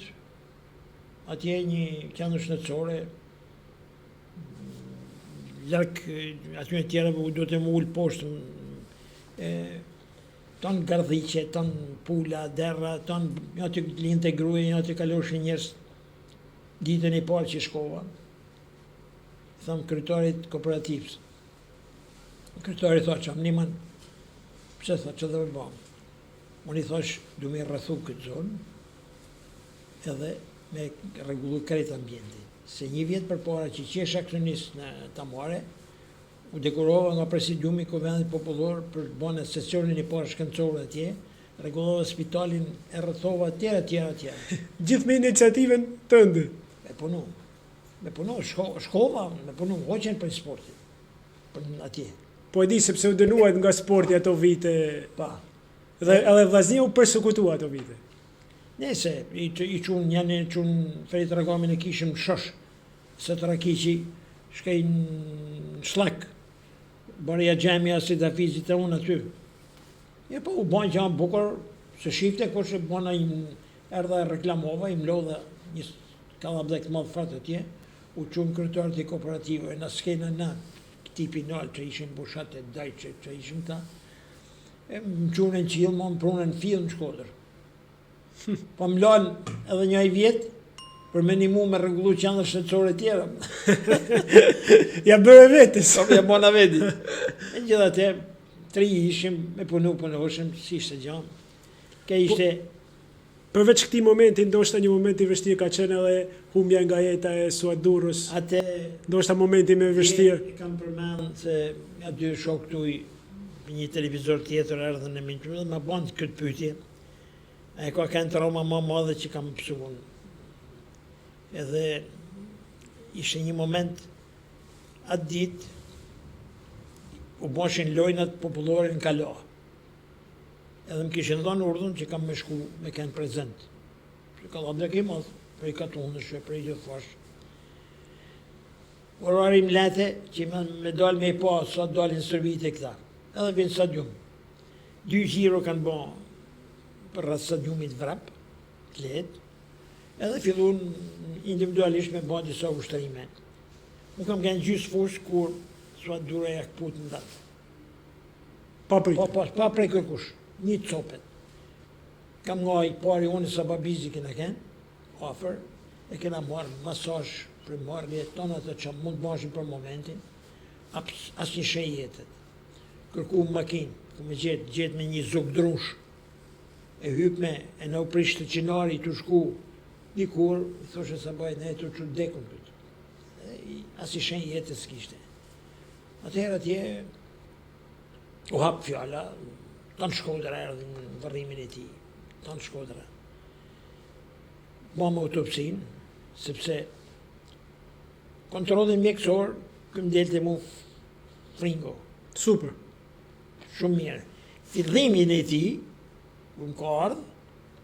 atje një kjanë shëndetësore, lark aty në tjereve u do të më ullë poshtë, tonë gardhiqe, tonë pula, derra, tonë një aty linë të gruje, një aty kaloshin njërës. Ditën e parë që shkova, thëmë kryetarit kooperativës. Kryetari tha që am niman, pse tha që dhe bëmë. Unë i thash, du me rrëthu këtë zonë, edhe me regullu kretë ambienti. Se 1 vjet për para që qesh aksionist në Tamare, u dekorova nga presidiumi Kuvendit Popullor për të bënë sesionin e parë shkëndësore atje, regullova spitalin e rrëthova tjera. Gjithë me iniciativen tënde. Me punu, shkova, me punu, hoqen për sportit, për atje. Po e di sepse u dënuat nga sporti ato vite. Pa. Dhe edhe vllaznia u persekutua ato vite. Nese, i qunë Ferit Ragamin e kishim shosh, se të rakiqi, shkej në shlak, barja gjemja si të fizit e unë aty. E po u banë gjanë bukur, se shifte, kur që bëna erdha reklamova, i mlodha një kalabdek të madhë fatë atje, u qumë kryetarët i kooperative, në skena në këti pinal që ishin bushat e dajqe që ishin ta, më qunë në qilë, më prunë në fill në Shkodër. Po më lanë edhe një vjetë, për me një mu me rregullu qendra shtetësore tjera. Ja bërë vetës. Ja bona veti. E gjithate, 3 ishim, me punoshim, si ishte gjanë. Ke ishte... Përveç këtij momenti, ndoshta një moment i vështirë ka qenë edhe humbja nga jeta e Suad Durrës. Atë ndoshta momenti më i vështirë. Kam përmend se aty shok tuaj një televizor tjetër erdhën në minë dhe më bën këtë pyetje. Ai ka kanë trauma më madhe që kam pësuar. Edhe ishte një moment atë ditë u bëshin lojnat popullore në Kalo. Edhe më kishin dhënë urdhën që kam me shku me kënë prezent. Që ka dhe blek i madhë, prej katunëshve, prej gjithë fash. Orari më lete që me dalë me i pa, sa dalin sërbit e këta. Edhe vinë stadium. 2 gjiro kanë bo për rrët stadiumit vrap, të letë. Edhe fillun individualisht me bo disa ushtarime. Unë kam kënë gjysë fush kur Suad Durra ja këput në datë. Pa prej kërkush. Një copet. Kam nga i pari unë sa babizi kena kënë, ofër, e kena marrë masazh për marrë tonë atë që mund të bashin për momentin, as një shej jetët. Kërku më makinë, ku me gjetë me një zog drush, e hypme, e në u prish të qinari të shku, dikur, thoshe sa bajt, ne e të që dekun këtë. As një shej jetës kishte. Atëherë atje, u hapë fjalla, tanë Shkodra erdhë në vërrimin e ti, tanë Shkodra. Bëmë autopsin, sepse kontrollin mjekësor, këm delte mu fringo. Super. Shumë mirë. Fillimin e tij, unë ka ardhë,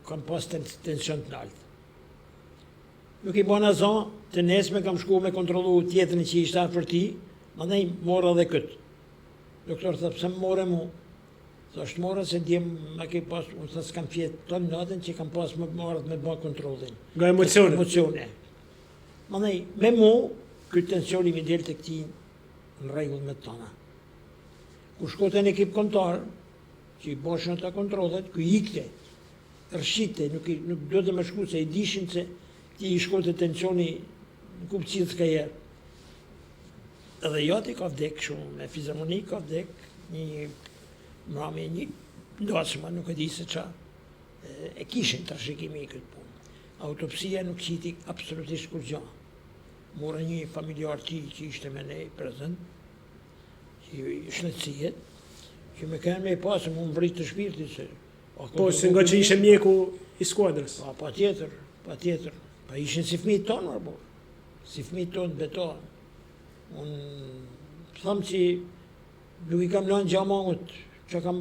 kam pas tension të lartë. Nuk i bona zonë, të nesme kam shku me kontrollu tjetërin që ishte afër ti, mandej mora dhe këtë. Doktor tha, pse më more mu? Thashtë mora se djem me ke pas, unë tha s'kam fjetë tonë natën që kam pas më marrët me ba kontrollin. Nga emocione. Emocione. Mandej, me mu, këtë tensioni mi del të këti në rregull me tona. Kur shkote në ekip kontar, që i bashën ata kontrollet, ku ikte, rëshite, nuk do të më shku se i dishin se ti i shkote tensioni në kupë cilë s'ka jerë. Edhe joti ka vdek shumë, me fizarmoni ka vdek, një mrami, një ndosma, nuk e di se qa, e kishin të shikimi i këtë punë. Autopsia nuk qiti absolutisht kur gja. Mora një familjar ti që ishte me nej prezent, që i shletësijet, që me kënë me i pasë, më vrit të shpirti se... Po, se nga që ishe mjeku i skuadrës. Pa tjetër. Pa ishin si fëmijët tonë, marbo. Si fëmijët tonë beton. Unë thamë që nuk i kam lanë gjamangut, që kam...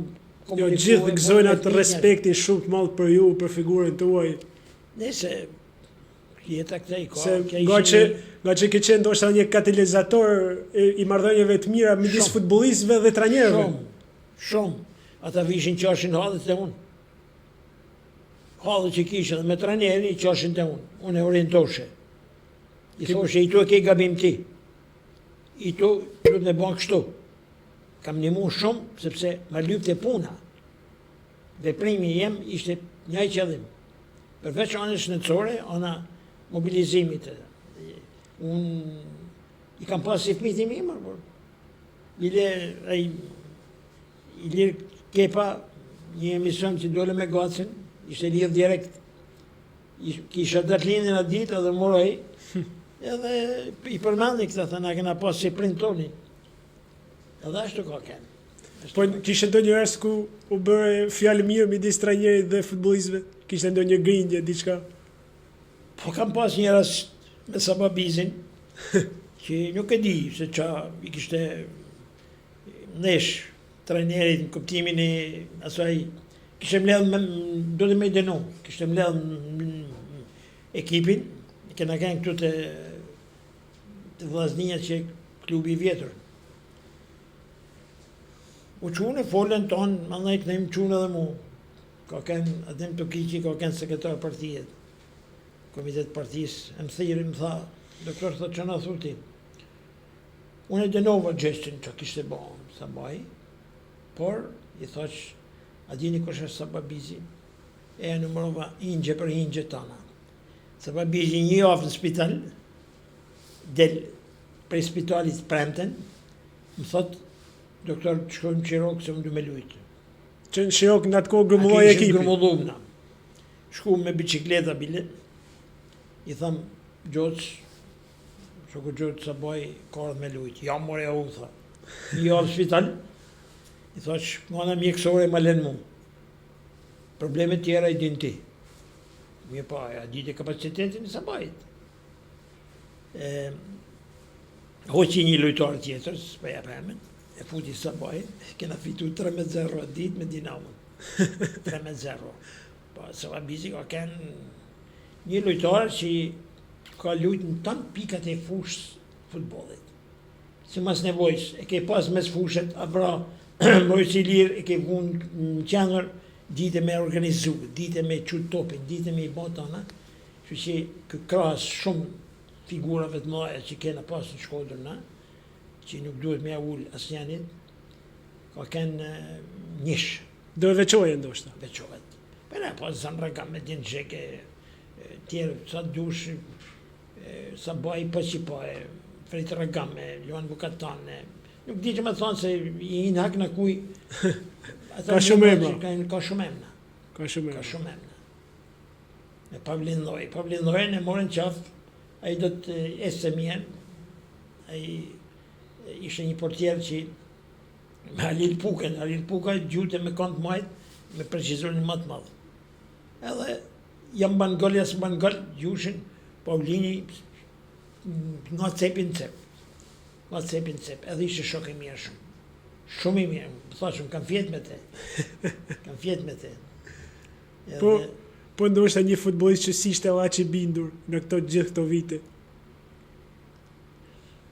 Jo, gjithë gëzojnë atë respektin shumë të malë për ju, për figurën të uaj. Nese, jeta këta i ka... Se nga që ke qenë ndoshta një katalizator i marrëdhënieve të mira midis futbollistëve dhe trajnerëve. Shumë. Ata vishin qashin hallet të unë. Hallet që kishin dhe me trajneri i qashin të unë. Unë e orientoshe. I thoshe, i tu e ke gabim ti. I tu të me ban kështu. Kam nimu shumë, sepse ma lypte puna. Veprimi jem ishte një qëllim. Përveç anës shëndetësore, ana mobilizimit. Unë i kam pas si fëmijët i mi, por i lirë kepa një emision që dole me gacin, ishte lidh direkt. Kisha datlinën atë ditë edhe moroj, edhe i përmendi këta, thë na kena pas si prind toni. Edhe ashtu ka kenë. Po kishte ndonjë rast ku u bëre fjalë mirë midis trajnerit dhe futbollistëve? Kishte ndonjë grindje, diçka? Po kam pas një rast me Sababizin, që nuk e di se qa i kishte nesh trajnerit në kuptimin e asaj, kishte mbledh do të me denu, kishte mbledh ekipin, kena kënë këtu të Vllaznia që klubi i vjetër. U qunë e folën tonë, ma nëjtë në imë qunë edhe mu. Ka kënë Adem Tokiqi, ka kënë sekretar partijet. Komitet partijës, më thirë, më tha, doktor, thë që në thuti. Unë e denova gjestin që kishte bo, sa baj, por, i thash, a dini kush është Sababizi? E numërova ingje për ingje tana. Sababizi një javë në spital, del prej spitalit premten, më thot, doktor, shkojmë Qirok se më du me lujtë. Që në Qirok në atë kohë grumulloj ekipi. Grumullum na. Shku me bicikleta bile, i tham, Gjoc, shoku Gjoc sa boj, ka ardhë me lujtë. Ja, more ja u, tha. Një javë spital, i thash, mana mjekësore ma len mu. Problemet tjera i din ti. Mirë pa, ja dite kapacitetin i Sabajit. Hoqi një lujtar tjetër, s'pa ja përmen, e futi Sabajit, kena fitu 3-0 atë dit me Dinamon. 3-0. Pa, Sababizi ka kënë një lujtar që ka lujtë në tanë pikat e fushës futbolit. Si mas nevojës, e ke pas mes fushet, a bra, mërësi lirë, e ke vunë në qenër, dite me organizu, dite me qutë topin, dite me i botana, që kë krasë shumë figurave të mëdha që kena pas në Shkodër na, që nuk duhet me ullë asë njanit, ka kënë njësh. Do e veqoje ndoshta? Veqohet. Për e pas Zamra ka me din qeke, tjerë, sa dush, sa baj pas që pa, Frejt Ragame, Luan Vukatane, nuk di që me thonë se i në hak në kuj, ka shumë emna. Ka shumë emna. Ka shumë emna. E Pavlindoj. Pavlindojën e morën qafë, a i do të esë mjen, a i ishte një portjerë që me Halil Puken, Halil Puka gjute me kontë majtë, me precizonin më të madhë. Edhe jam ban gol, jasë ban gol, gjushin, Paulini nga cepin cep. Nga cepin cep. Edhe ishte shok i mirë shumë. Shumë i mirë. Më thashëm, kam fjetë me te. Kam fjetë me te. Po ndoshta një futbollist që si ishte aq i bindur në gjithë këto vite.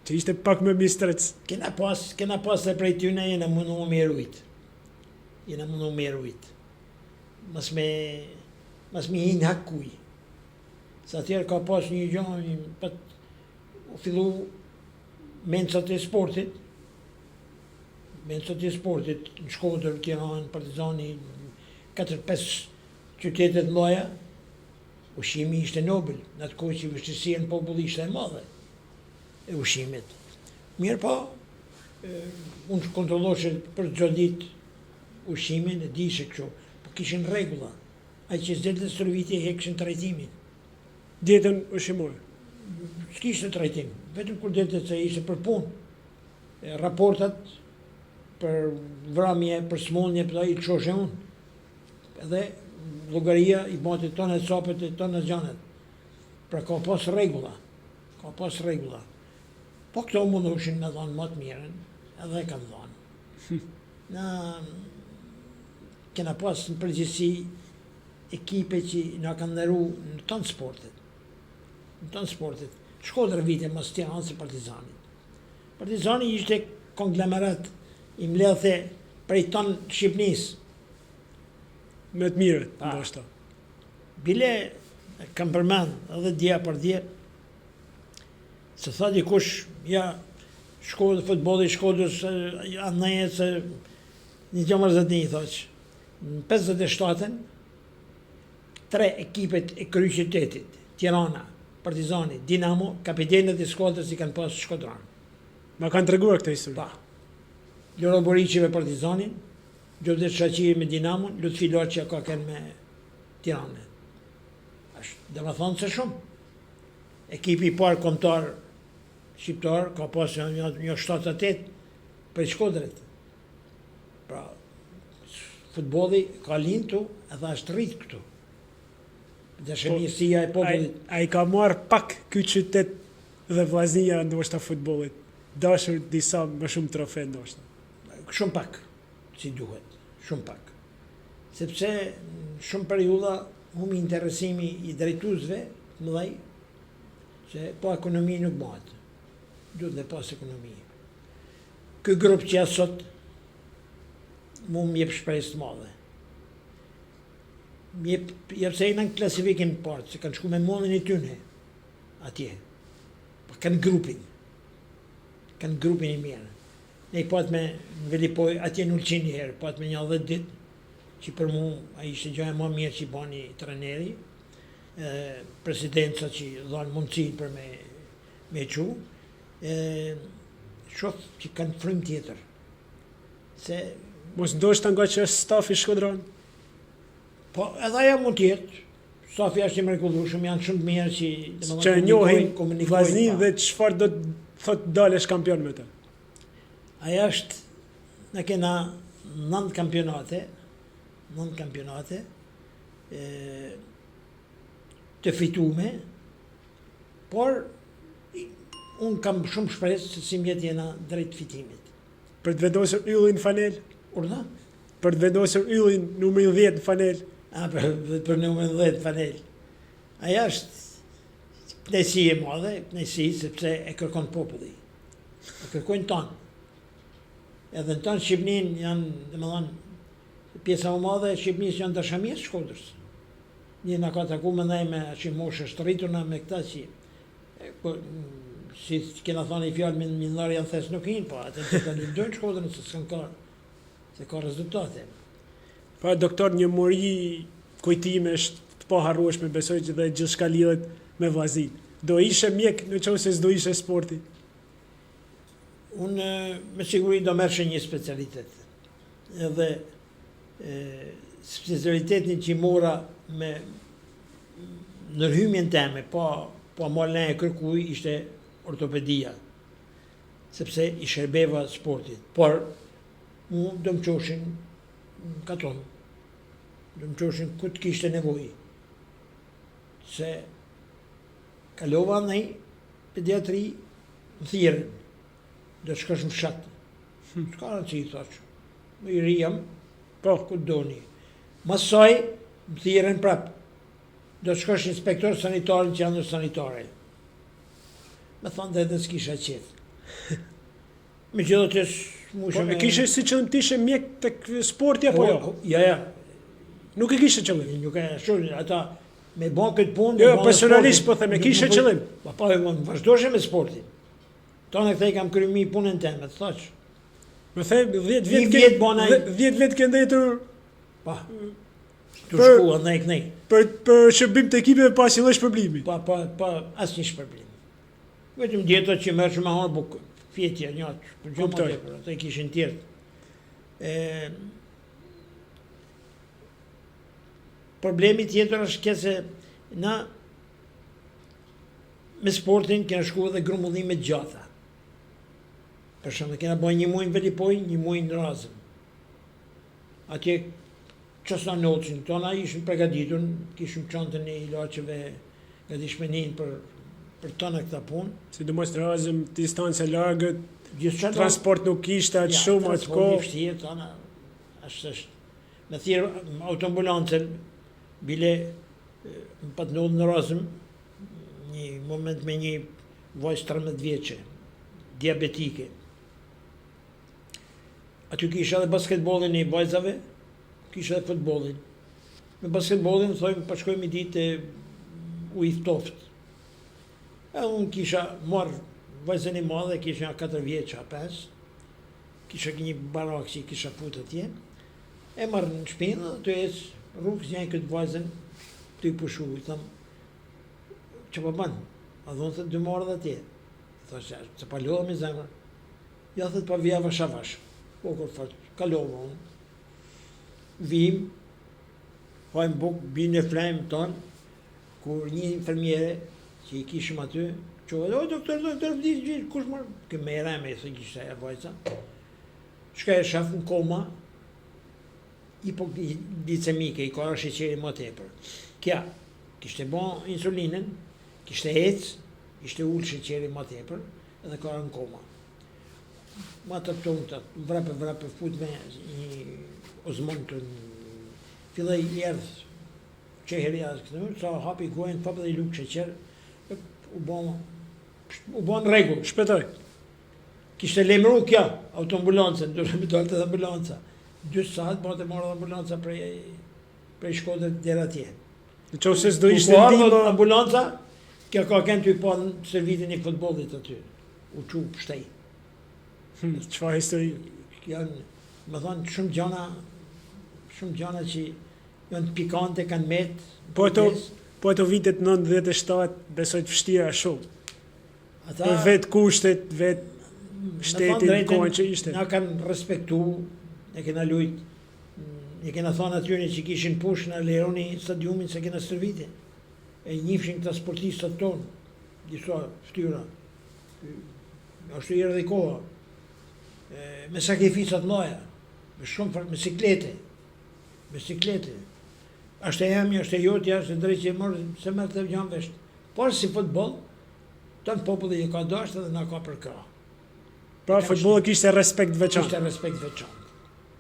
Që ishte pak më mistrec. Kena pas dhe prej tyne jena mundu më rujt. Mas me hinë hakkuj. Sa tjerë ka pas një gjë, u fillu mencat e sportit, në Shkodër, Tiranë, Partizani, 4-5 qytetet mëdha, ushqimi ishte nobel, në atë kohë që vështirësia në popull ishte e madhe e ushqimit. Mirë po, unë kontrolloshe për çdo ditë ushqimin, e dishe kështu, po kishin rregulla. Ai që s'delte stërvitje hekshin trajtimin. Dietën ushqimore. S'kishte trajtim, vetëm kur delte se ishte për punë. Raportat për vramje, për smundje, për ai çoshe unë. Edhe llogaria i bante tonë sapet e tonë gjanet. Pra ka pas rregulla. Po këto mundoshin me dhanë më të mirën, edhe e kam dhanë. Na kena pas në përgjithësi ekipe që na kanë ndëru në tonë sportet. Shkodër vite mas Tiranës e Partizanit. Partizani ishte konglomerat i mbledhte prej tonë Shqipnisë. Me të mirët, ndoshta. Bile kam përmend edhe dia për dia, se tha dikush, ja, Shkodër, futbolli Shkodrës, anëje se një gjë mërzëtni, thoq. Në 57-ën, 3 ekipet e kryeqytetit, Tirana, Partizani, Dinamo, kapitenët e skuadrës i kanë pasur Shkodran. Ma kanë treguar këtë histori. Pa. Loro Boriqi me Partizanin, Gjovdet Shaqiri me Dinamon, Lutfi Loqja ka kënë me Tiranën. Dhe më thonë se shumë. Ekipi i parë kombëtar shqiptar ka pasur një 7-8 për Shkodrët. Pra, futbolli ka lindu edhe është rritë këtu. Dëshëmësia e popullit. Ai ka marrë pak ky qytet dhe vllaznia ndoshta futbollit. Dashur disa më shumë trofe ndoshta. Shumë pak, si duhet, shumë pak. Sepse shumë periudha humi interesimi i drejtuesve mëdhej, se po ekonomi nuk bëhet. Duhet dhe pas ekonomi. Ky grup që sot mu më jep shpresë të madhe. Jep se në klasifikim të partë, se kanë shku me mondin e tyne atje. Po kanë grupin i mirë. Ne i pat me në Velipoj, atje në Ulqin herë, pat me një 10 ditë, që për mu a ishte gjë e më mirë që i bani treneri, presidenca që dhanë mundësin për me qu, shof që kanë frim tjetër. Se mos ndoshta nga që është stafi Shkodran? Po, edhe aja mund tjetë. Stafi është i mrekullueshëm, janë shumë të mirë që njohin vllaznin dhe çfarë do të thotë dalesh kampion me të. Aja është, ne kena 9 kampionate të fitume, por unë kam shumë shpresë se si mjet jena drejt fitimit. Për të vendosur yllin fanel? Urna? Për të vendosur yllin numri 10 në fanel? Për numrin 10 fanel. Aja është pnesi e madhe, pnesi sepse e kërkon populli. E kërkojnë tonë. Edhe në tonë Shqipnin janë, dhe më thonë, pjesa më madhe e Shqipnis janë dashamirë Shkodrës. Një nga ka taku më ndaj me që moshë është rriturna me këta që si kena thonë i fjallë mindarë janë thes nuk hinë, po atë të të lindojnë Shkodrën se ka rezultate. Pa, doktor, një mori kujtime është të paharrueshme, besoj që dhe gjithçka lidhet me vllazin. Do ishe mjek në qoftë se s'do ishe sporti? Unë me siguri do merrshe një specialitet. Edhe specialitetin që mora me ndërhymjen teme, po mollë e kërkuj, ishte ortopedia. Sepse i shërbeva sportit. Por, mu do më qoshin katon. Do më qoshin këtë kishte nevoj. Se kalova nej pediatri më thirrën. Do të shkosh në fshat. S'ka rëndësi, thash. Më i ri jam, Po, ku doni. Masoj, më thirrën prap. Do të shkosh inspektor sanitar në qendër sanitare. Më thonë dhe s'kisha qetë. Megjithatë, po e kishe si qëllim të ishe mjek tek sporti apo jo? Ja. Nuk e kishe qëllim. Nuk e ashtu, ata me bon këtë punë... Jo, personalisht po them, e kishe qëllim. Po, vazhdoshe me sportin. Tonë e këthej kam krymi punën teme, të thash. Me them, 10 vjet vjet bona- 10 vjet ke ndëtur Pa, të shku, andaj kënej. për shërbim të ekipeve pas një lloj shpërblimi. Pa, asë një shpërblim. Vetëm djetot që mërë që me honë bukë, fjetja, njëtë, për gjë më Kuptoj. tepër, ata i kishin tjertë. Problemi tjetër është kjo se na me sportin kena shku edhe grumullime gjatha. Për shembull, kena bën një muaj në Velipoj, një muaj në Razëm. Atje qësa noqin, tona ishën pregaditur, kishim çantën e ilaçeve nga dishmenin për tona këta punë. Sidomos të razëm distancë largët, Gjithçka transport nuk ishte atë shumë atë transporti kohë. vështirë, tona është. Me thirr autoambulancën, bile më pat ndodhë në Razëm, një moment me një vajzë 13 vjeçe, diabetike. Aty kisha edhe basketbollin e vajzave, kisha edhe futbollin. Me basketbollin thojmë pa shkojmë i ditë u i ftoft. E unë kisha marrë vajzën e madhe, kisha 4 vjeça, 5. Kisha një barak që i kisha fut atje. E marrë në shpinë, të ecë rrugës njëjë këtë vajzën, të i pushu, i thamë, që po banë? A dhonë të dy marrë dhe atje. Thashtë, se pa lodhë me zemër. Ja thëtë pa vija vash. Po, kur fatë, kalovë unë. Vim, hajmë bukë, binë e flajmë tonë, kur një infermiere që i kishëm aty, që o, doktor, vdisë gjithë, kush marë? Këmë e reme, se kishtë e vajca. Shka e shafë në koma, hipoglicemike, i kora sheqeri më tepër. Kja, kishte bon insulinën, kishte ecë, ishte ullë sheqeri më tepër, edhe kora në koma. Ma të tonë, vrape, fut me një ozmon të fillaj i erdhë, qeheri asë këtë, sa hapi gojnë, papë dhe i lukë sheqer, u bon regull. Shpëtoj. Kishte lemru kja, autoambulancën, dërë me dalë të ambulanca. 2 saat, ba të marrë ambulanca prej Shkodrës deri atje. Në qovë se s'do ishte Ku ardhët ndihmë, ambulanca, kja ka kënë të i pa në servitin i futbollit aty. U qu pështej. çfarë histori. Janë, më thonë, shumë gjana që janë pikante, kanë metë. Po ato vitet 97 besoj të vështira shumë. Ata, Për vetë kushtet, vetë me shtetin, thonë drejtën, kohën që ishte. na kanë respektu, ne kena lujt, ne kena thonë atyre që kishin push në leroni stadiumin se kena stërvite. E njifshin këta sportistët tonë, disa ftyra. Ashtu i erdhi koha. Me sakrificat mëdha, me shumë me siklete. Ashtë e jemi, ashtë e jotja, ashtë e drejtë që e morë, se mërë të gjanë veshtë. Por si futbol, tonë populli e ka dashtë dhe na ka për ka. Pra futbolli kishte respekt veçantë. Kishte respekt veçantë.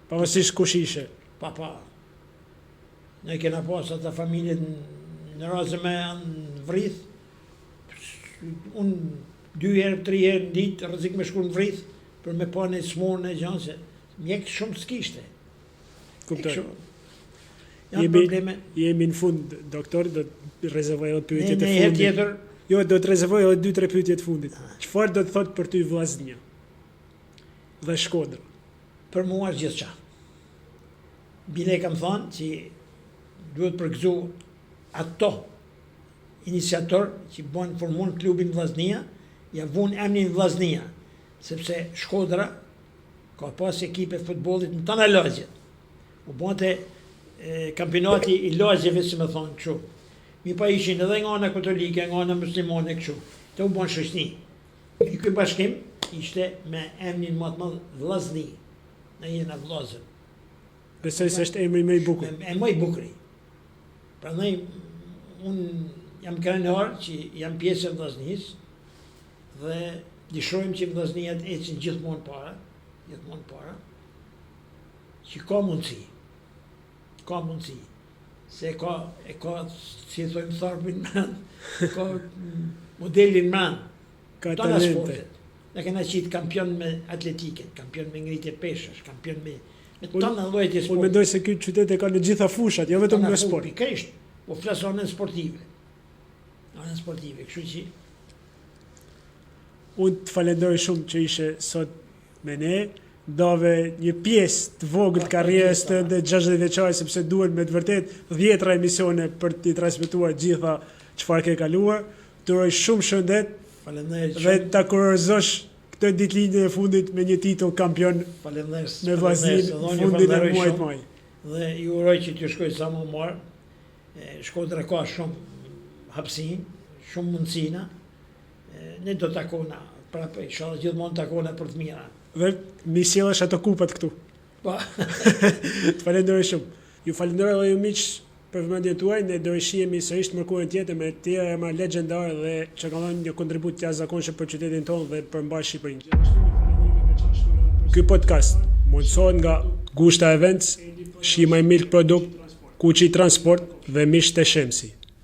Pavarësisht kush ishe. Pa. Ne kena pas ata familjet në Razëm e në vrith. Unë 2 herë, 3 herë në ditë rrezik me shku në vrith për me pa në smurën e gjanë se mjek shumë s'kishte. Kuptoj. Janë probleme. Jemi në fund, doktor, do të rezervoj edhe pyetjet Ne e herë fundit. tjetër, Jo, do të rezervoj edhe 2-3 pyetje të fundit. Çfarë do të thotë për ty Vllaznia dhe Shkodra? për mua është gjithçka. Bile kam thënë që duhet përgëzu ato iniciator që formon klubin Vllaznia, ja vun emrin Vllaznia, sepse Shkodra ka pas ekipe futbollit në tana lagjet. U bonte kampionati i lagjeve, si me thonë kështu. Mi pa ishin edhe nga ana katolike, nga ana muslimane kështu. Të u bon shoqni. I ky bashkim ishte me emrin më të madh Vllazni. Ne jena vllazër. Besoj se është emri më i bukur. E më i bukuri. Prandaj unë jam krenar që jam pjesë e Vllaznisë dhe dishojmë që vllazniat ecin gjithmonë para, që ka mundësi, se e ka, si e thojmë tharpin mran, ka modelin mran, Ka tona talente. sportet. Ne kena qitë kampion me atletiket, kampion me ngritje peshësh, kampion me tona llojet e Unë sportit. mendoj se ky qytet e ka në gjitha fushat, jo vetëm në sport. Pikërisht, po flas anën sportive. Kështu që Unë të falenderoj shumë që ishe sot me ne, dave një pjesë të vogël të karrierës tënde 60 vjeçare, sepse duhen me të vërtet 10 emisione për t'i transmetuar gjitha çfarë ke kaluar. Të uroj shumë shëndet faleminderit dhe shumë. ta kurorëzosh këtë ditëlindje e fundit me një titull kampion Faleminderit. me vllaznin fundin e muajit maj. Dhe ju uroj që t'ju shkoj sa më marë. Shkodra ka shumë hapësinë, shumë mundësina. Ne do takona, prapë, inshallah gjithmonë takona për të mira. Dhe mi sjellësh ato kupat këtu. Po. Të falenderoj shumë. Ju falenderoj dhe ju miq për vëmendjen tuaj, ne do shihemi sërish të mërkurën tjetër me tjera emra legjendare dhe që kanë dhënë një kontribut të jashtëzakonshëm për qytetin tonë dhe për mbar Shqipërinë. Ky podcast mundësohet nga Gushta Events, Shimaj Milk Produkt, Kuçi Transport dhe Mish Teshemsi.